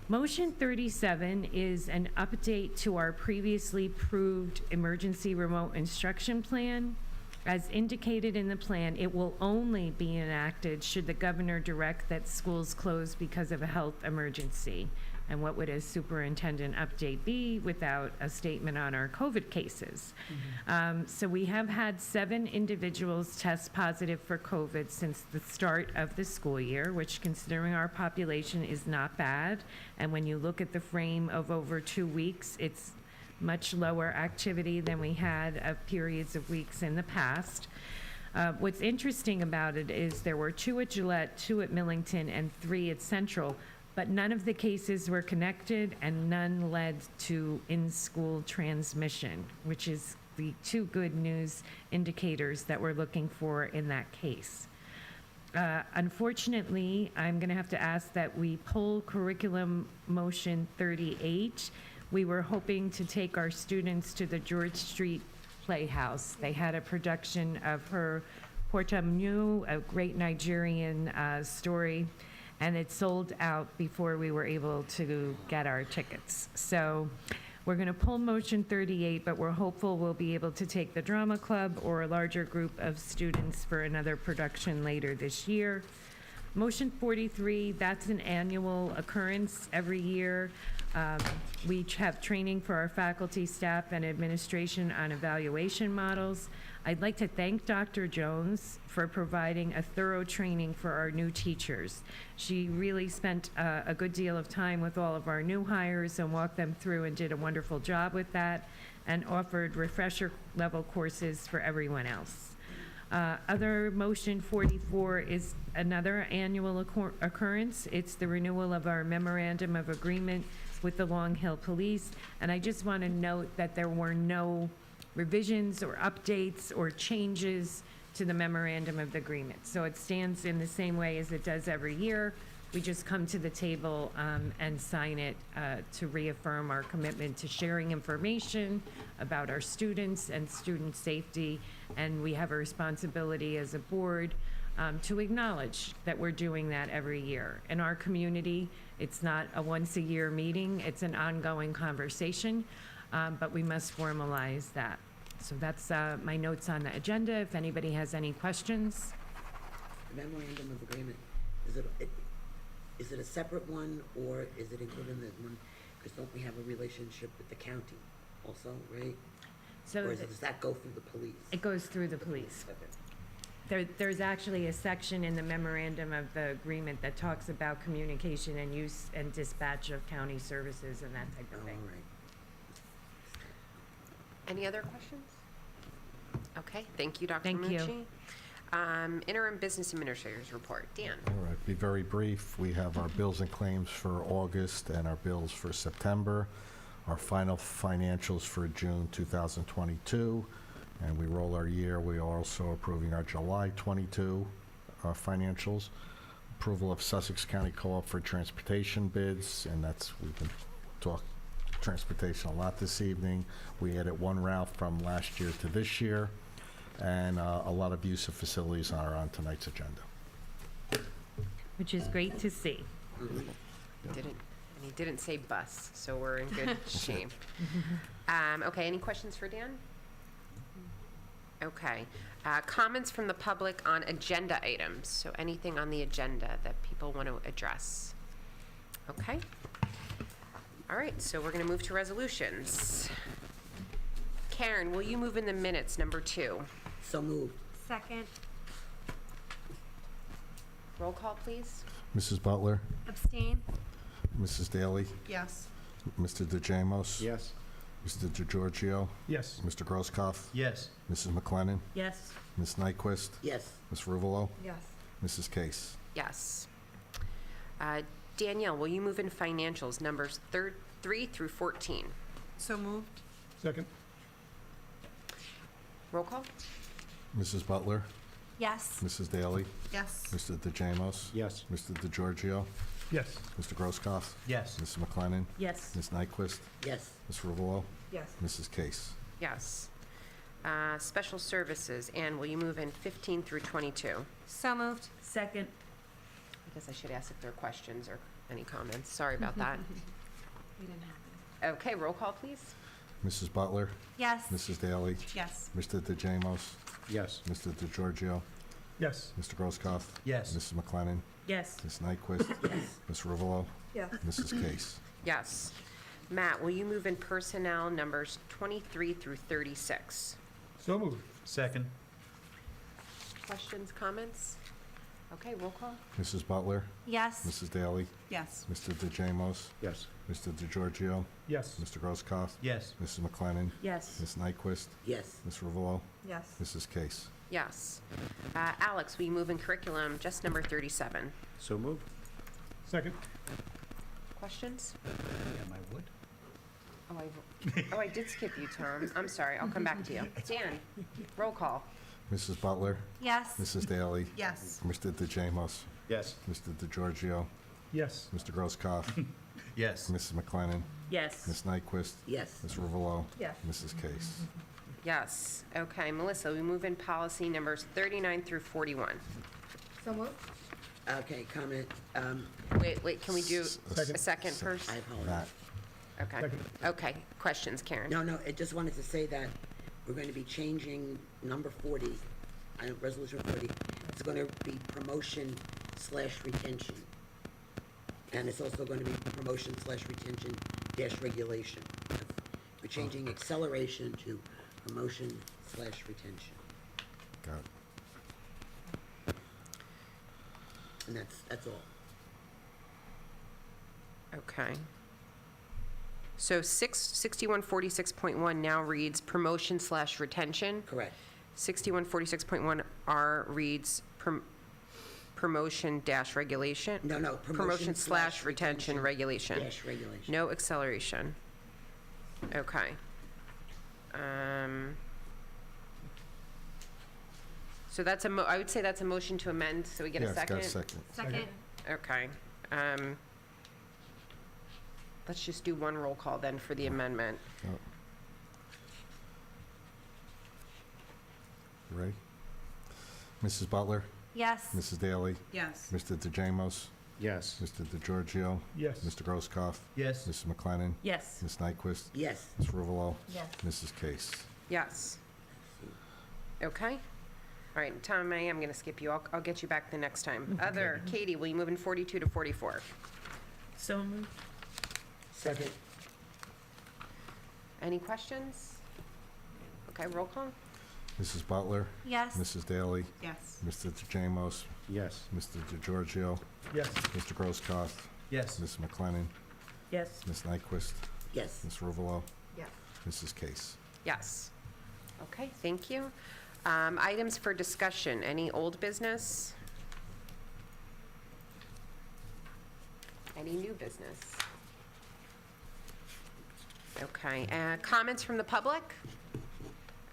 Motion 37 is an update to our previously approved emergency remote instruction plan. As indicated in the plan, it will only be enacted should the governor direct that schools close because of a health emergency. And what would a superintendent update be without a statement on our COVID cases? So we have had 7 individuals test positive for COVID since the start of the school year, which, considering our population, is not bad. And when you look at the frame of over 2 weeks, it's much lower activity than we had of periods of weeks in the past. What's interesting about it is there were 2 at Gillette, 2 at Millington, and 3 at Central, but none of the cases were connected and none led to in-school transmission, which is the 2 good news indicators that we're looking for in that case. Unfortunately, I'm going to have to ask that we pull curriculum motion 38. We were hoping to take our students to the George Street Playhouse. They had a production of her Portamnu, a great Nigerian story, and it sold out before we were able to get our tickets. So we're going to pull motion 38, but we're hopeful we'll be able to take the drama club or a larger group of students for another production later this year. Motion 43, that's an annual occurrence every year. We have training for our faculty, staff, and administration on evaluation models. I'd like to thank Dr. Jones for providing a thorough training for our new teachers. She really spent a good deal of time with all of our new hires and walked them through and did a wonderful job with that, and offered refresher level courses for everyone else. Other motion 44 is another annual occurrence. It's the renewal of our memorandum of agreement with the Long Hill Police. And I just want to note that there were no revisions or updates or changes to the memorandum of the agreement. So it stands in the same way as it does every year. We just come to the table and sign it to reaffirm our commitment to sharing information about our students and student safety. And we have a responsibility as a board to acknowledge that we're doing that every year. In our community, it's not a once-a-year meeting, it's an ongoing conversation, but we must formalize that. So that's my notes on the agenda. If anybody has any questions. The memorandum of agreement, is it a separate one, or is it included in the one? Because don't we have a relationship with the county also, right? So Or does that go through the police? It goes through the police. There's actually a section in the memorandum of the agreement that talks about communication and use and dispatch of county services and that type of thing. All right. Any other questions? Okay, thank you, Dr. Thank you. Mucci. Interim Business Administrator's Report. Dan? All right, be very brief. We have our bills and claims for August and our bills for September, our final financials for June 2022, and we roll our year. We are also approving our July 22 financials, approval of Sussex County Co-op for transportation bids, and we've been talking transportation a lot this evening. We added one route from last year to this year, and a lot of use of facilities are on tonight's agenda. Which is great to see. He didn't say bus, so we're in good shape. Okay, any questions for Dan? Okay. Comments from the public on agenda items. So anything on the agenda that people want to address? Okay. All right, so we're going to move to resolutions. Karen, will you move in the minutes, number 2? So moved. Second. Roll call, please. Mrs. Butler, Abstain. Mrs. Daly, Yes. Mr. DeJamos. Yes. Mr. DeGiorgio, Yes. Mr. Grosskopf, Yes. Mrs. McLennan, Yes. Ms. Nyquist, Yes. Ms. Ruvalo, Yes. Mrs. Case. Yes. Danielle, will you move in financials, numbers 3 through 14? So moved. Second. Roll call? Mrs. Butler, Yes. Mrs. Daly, Yes. Mr. DeJamos, Yes. Mr. DeGiorgio, Yes. Mr. Grosskopf, Yes. Mrs. McLennan, Yes. Ms. Nyquist, Yes. Ms. Ruvalo, Yes. Mrs. Case. Yes. Special services, Anne, will you move in 15 through 22? So moved. Second. I guess I should ask if there are questions or any comments. Sorry about that. We didn't have Okay, roll call, please. Mrs. Butler, Yes. Mrs. Daly, Yes. Mr. DeJamos, Yes. Mr. DeGiorgio, Yes. Mr. Grosskopf, Yes. Mrs. McLennan, Yes. Ms. Nyquist, Ms. Ruvalo, Yes. Mrs. Case. Yes. Matt, will you move in personnel numbers 23 through 36? So moved. Second. Questions, comments? Okay, roll call. Mrs. Butler, Yes. Mrs. Daly, Yes. Mr. DeJamos, Yes. Mr. DeGiorgio, Yes. Mr. Grosskopf, Yes. Mrs. McLennan, Yes. Ms. Nyquist, Yes. Ms. Ruvalo, Yes. Mrs. Case. Yes. Alex, will you move in curriculum, just number 37? So moved. Second. Questions? Yeah, I would. Oh, I did skip you, Tom. I'm sorry, I'll come back to you. Dan, roll call. Mrs. Butler, Yes. Mrs. Daly, Yes. Mr. DeJamos, Yes. Mr. DeGiorgio, Yes. Mr. Grosskopf, Yes. Mrs. McLennan, Yes. Ms. Nyquist, Yes. Ms. Ruvalo, Yes. Mrs. Case. Yes. Okay, Melissa, we move in policy numbers 39 through 41. So moved. Okay, comment. Wait, can we do Second. a second first? I apologize. Matt, Okay. Second. Okay, questions, Karen? No, I just wanted to say that we're going to be changing number 40, resolution 40. It's going to be promotion/retention. And it's also going to be promotion/retention-regulation. We're changing acceleration to promotion/retention. got it. And that's all. Okay. So 6146.1 now reads promotion/retention. Correct. 6146.1R reads promotion-regulation. No, Promotion/retention regulation. Regulation. No acceleration. Okay. So that's I would say that's a motion to amend, so we get a Yeah, second? it's got a second. Second. Okay. Let's just do one roll call then for the amendment. Oh. You ready? Mrs. Butler, Yes. Mrs. Daly, Yes. Mr. DeJamos, Yes. Mr. DeGiorgio, Yes. Mr. Grosskopf, Yes. Mrs. McLennan, Yes. Ms. Nyquist, Yes. Ms. Ruvalo, Yes. Mrs. Case. Yes. Okay. All right, Tom, I'm going to skip you. I'll get you back the next time. Other, Katie, will you move in 42 to 44? So moved. Second. Any questions? Okay, roll call. Mrs. Butler, Yes. Mrs. Daly, Yes. Mr. DeJamos, Yes. Mr. DeGiorgio, Yes. Mr. Grosskopf, Yes. Ms. McLennan, Yes. Ms. Nyquist, Yes. Ms. Ruvalo, Yes. Mrs. Case. Yes. Okay, thank you. Items for discussion, any old business? Any new business? Okay, comments from the public?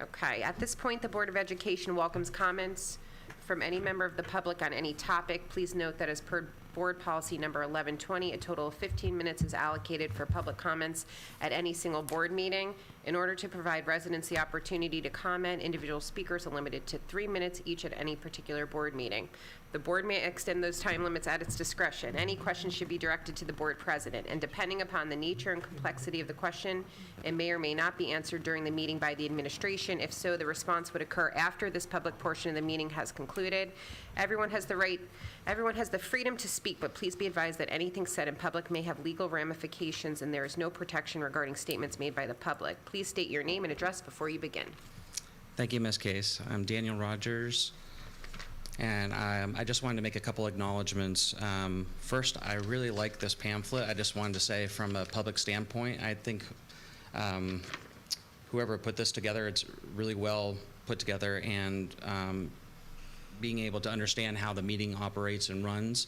Okay, at this point, the Board of Education welcomes comments from any member of the public on any topic. Please note that as per Board Policy Number 1120, a total of 15 minutes is allocated for public comments at any single board meeting. In order to provide residents the opportunity to comment, individual speakers are limited to 3 minutes each at any particular board meeting. The board may extend those time limits at its discretion. Any questions should be directed to the board president, and depending upon the nature and complexity of the question, it may or may not be answered during the meeting by the administration. If so, the response would occur after this public portion of the meeting has concluded. Everyone has the freedom to speak, but please be advised that anything said in public may have legal ramifications, and there is no protection regarding statements made by the public. Please state your name and address before you begin. Thank you, Ms. Case. I'm Daniel Rogers, and I just wanted to make a couple acknowledgments. First, I really like this pamphlet. I just wanted to say from a public standpoint, I think whoever put this together, it's really well put together, and being able to understand how the meeting operates and runs,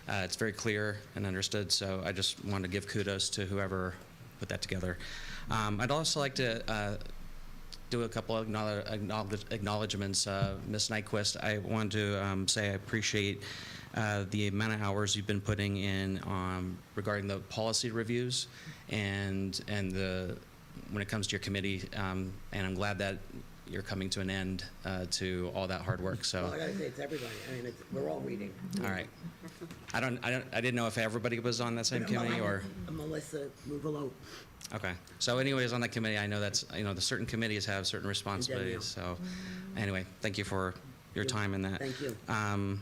it's very clear and understood, so I just want to give kudos to whoever put that together. I'd also like to do a couple of acknowledgements. Ms. Nyquist, I want to say I appreciate the amount of hours you've been putting in regarding the policy reviews and when it comes to your committee, and I'm glad that you're coming to an end to all that hard work. So Well, I gotta say, it's everybody. I mean, we're all reading. all right. I didn't know if everybody was on that same committee or. Melissa Muvalo. Okay. So anyways, on that committee, I know that's, the certain committees have certain responsibilities. So anyway, thank you for your time in that. Thank you. I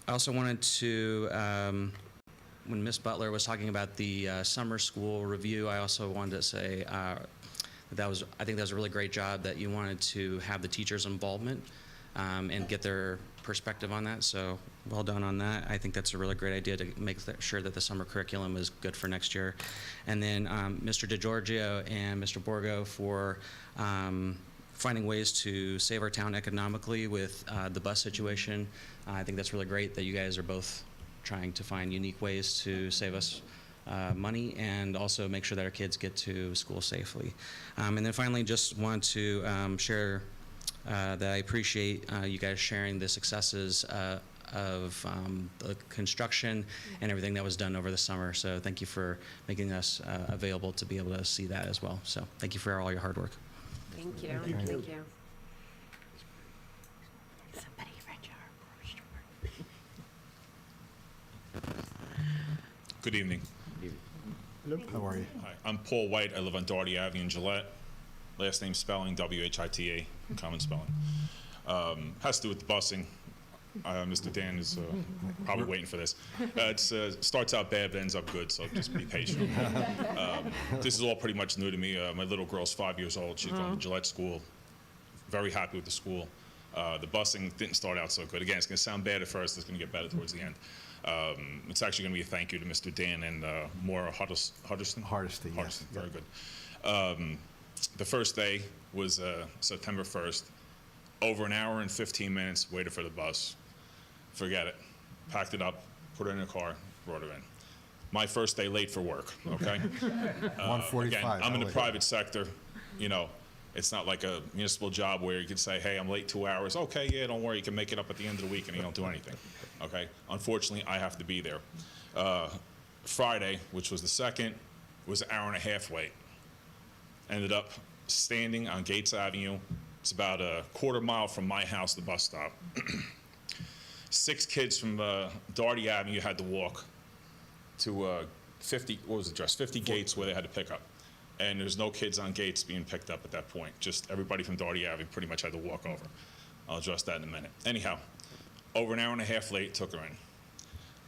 also wanted to, when Ms. Butler was talking about the summer school review, I also wanted to say I think that was a really great job that you wanted to have the teachers' involvement and get their perspective on that. So well done on that. I think that's a really great idea to make sure that the summer curriculum is good for next year. And then Mr. DeGiorgio and Mr. Borgo for finding ways to save our town economically with the bus situation. I think that's really great that you guys are both trying to find unique ways to save us money and also make sure that our kids get to school safely. And then finally, just want to share that I appreciate you guys sharing the successes of the construction and everything that was done over the summer. So thank you for making us available to be able to see that as well. So thank you for all your hard work. Thank you. Thank you. Thank you. Somebody read your Good evening. Hello. How are you? Hi, I'm Paul White. I live on Doherty Avenue in Gillette. Last name spelling, W-H-I-T-A, common spelling. Has to do with the busing. Mr. Dan is probably waiting for this. It starts out bad, but ends up good, so just be patient. This is all pretty much new to me. My little girl's 5 years old. She's going to Gillette School. Very happy with the school. The busing didn't start out so good. Again, it's going to sound bad at first. It's going to get better towards the end. It's actually going to be a thank you to Mr. Dan and Maura Hardesty. Hardesty, yes. Very good. The first day was September 1st. Over an hour and 15 minutes, waited for the bus. Forget it. Packed it up, put it in a car, brought her in. My first day late for work, okay? 1:45. Again, I'm in the private sector. It's not like a municipal job where you can say, hey, I'm late 2 hours. Okay, yeah, don't worry, you can make it up at the end of the week and you don't do anything, okay? Unfortunately, I have to be there. Friday, which was the second, was an hour and a half late. Ended up standing on Gates Avenue. It's about a quarter mile from my house to the bus stop. 6 kids from Doherty Avenue had to walk to 50 Gates where they had to pick up. And there's no kids on Gates being picked up at that point. Just everybody from Doherty Avenue pretty much had to walk over. I'll address that in a minute. Anyhow, over an hour and a half late, took her in.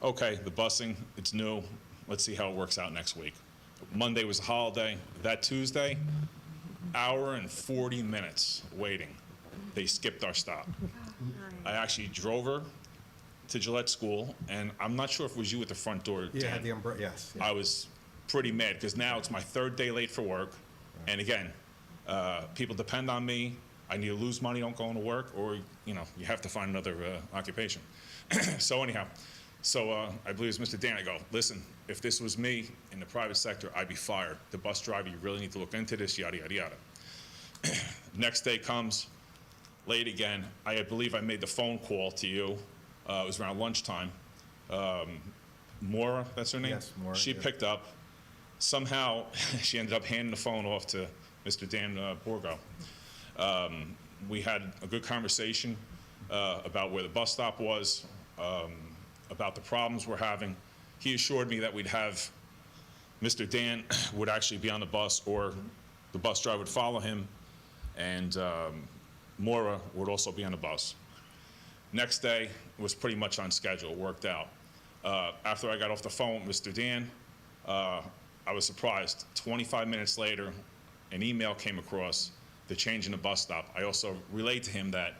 Okay, the busing, it's new. Let's see how it works out next week. Monday was a holiday. That Tuesday, hour and 40 minutes waiting. They skipped our stop. I actually drove her to Gillette School, and I'm not sure if it was you at the front door, Yeah, Dan. the umbrella, yes. I was pretty mad because now it's my 3rd day late for work. And again, People depend on me. I need to lose money, don't go into work, or, you know, you have to find another occupation. So anyhow, I believe it's Mr. Dan. I go, listen, if this was me in the private sector, I'd be fired. The bus driver, you really need to look into this, yada, yada, yada. Next day comes, late again. I believe I made the phone call to you. It was around lunchtime. Maura, that's her name? Yes, Maura, She yeah. picked up. Somehow, she ended up handing the phone off to Mr. Dan Borgo. We had a good conversation about where the bus stop was, about the problems we're having. He assured me that we'd have Mr. Dan would actually be on the bus, or the bus driver would follow him, and Maura would also be on the bus. Next day was pretty much on schedule, worked out. After I got off the phone with Mr. Dan, I was surprised. 25 minutes later, an email came across the change in the bus stop. I also relayed to him that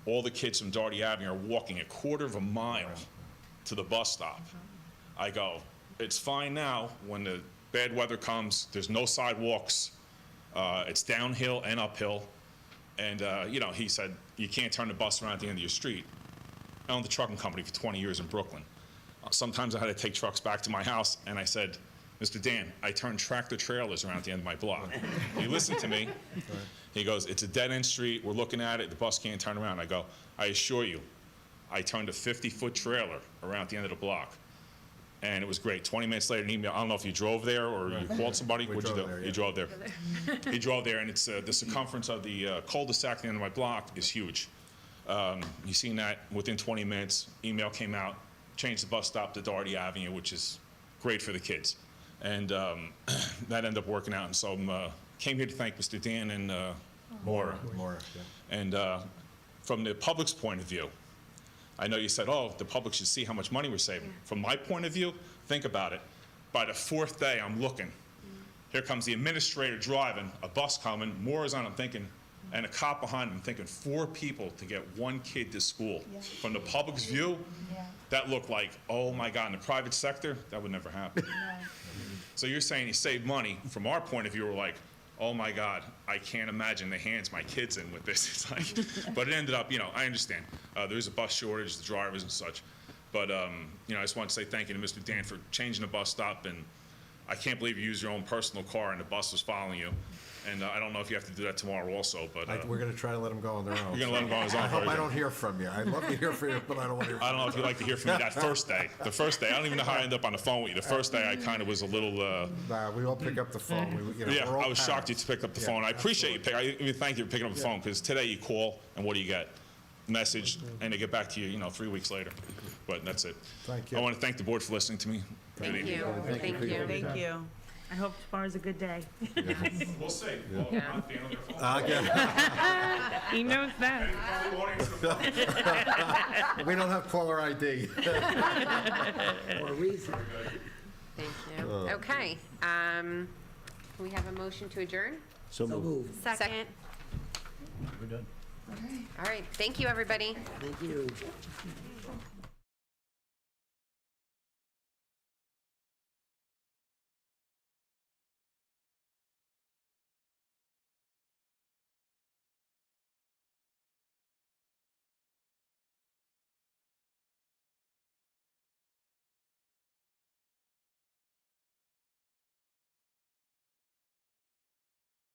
all the kids from Doherty Avenue are walking a quarter of a mile to the bus stop. I go, it's fine now. When the bad weather comes, there's no sidewalks. It's downhill and uphill. And, you know, he said, you can't turn the bus around at the end of your street. I owned the trucking company for 20 years in Brooklyn. Sometimes I had to take trucks back to my house, and I said, Mr. Dan, I turn tractor trailers around the end of my block. He listened to me. He goes, it's a dead-end street. We're looking at it. The bus can't turn around. I go, I assure you, I turned a 50-foot trailer around the end of the block. And it was great. 20 minutes later, an email. I don't know if you drove there or you called somebody. We What'd you drove do? there, yeah. You drove there. He drove there, and it's the circumference of the cul-de-sac at the end of my block is huge. You seen that within 20 minutes. Email came out, changed the bus stop to Doherty Avenue, which is great for the kids. And that ended up working out. And so I came here to thank Mr. Dan and Maura. Maura, yeah. And from the public's point of view, I know you said, oh, the public should see how much money we're saving. From my point of view, think about it. By the fourth day, I'm looking. Here comes the administrator driving, a bus coming, Maura's on, I'm thinking, and a cop behind him. I'm thinking 4 people to get 1 kid to school. Yeah. From the public's view, that looked like, oh my God, in the private sector, that would never happen. So you're saying you save money. From our point of view, we're like, oh my God, I can't imagine the hands my kids in with this. It's like, but it ended up, you know, I understand. There's a bus shortage, the drivers and such. But, you know, I just want to say thank you to Mr. Dan for changing the bus stop. And I can't believe you used your own personal car and the bus was following you. And I don't know if you have to do that tomorrow also, but. We're going to try to let him go on their own. You're going to let him go on his own. I hope Very I good. don't hear from you. I'd love to hear from you, but I don't want to hear from you. I don't know if you'd like to hear from me that first day. The first day, I don't even know how I ended up on the phone with you. The first day, I kind of was a little. Nah, we all pick up the phone. We, you know, Yeah, we're all I was shocked you parents. picked up the Yeah, phone. I appreciate absolutely. you. I even thank you for picking up the phone, because today you call and what do you get? Message, and they get back to you, you know, 3 weeks later. But that's it. Thank you. I want to thank the board for listening to me. Good Thank evening. you. Thank you. Thank you. I hope tomorrow's a good day. We'll see. Well, Yeah. I'm being on their phone. He knows that. We don't have caller ID. Or reason. Thank you. Okay. We have a motion to adjourn? So So moved. move. Second. We're done. All right. Thank you, everybody. Thank you.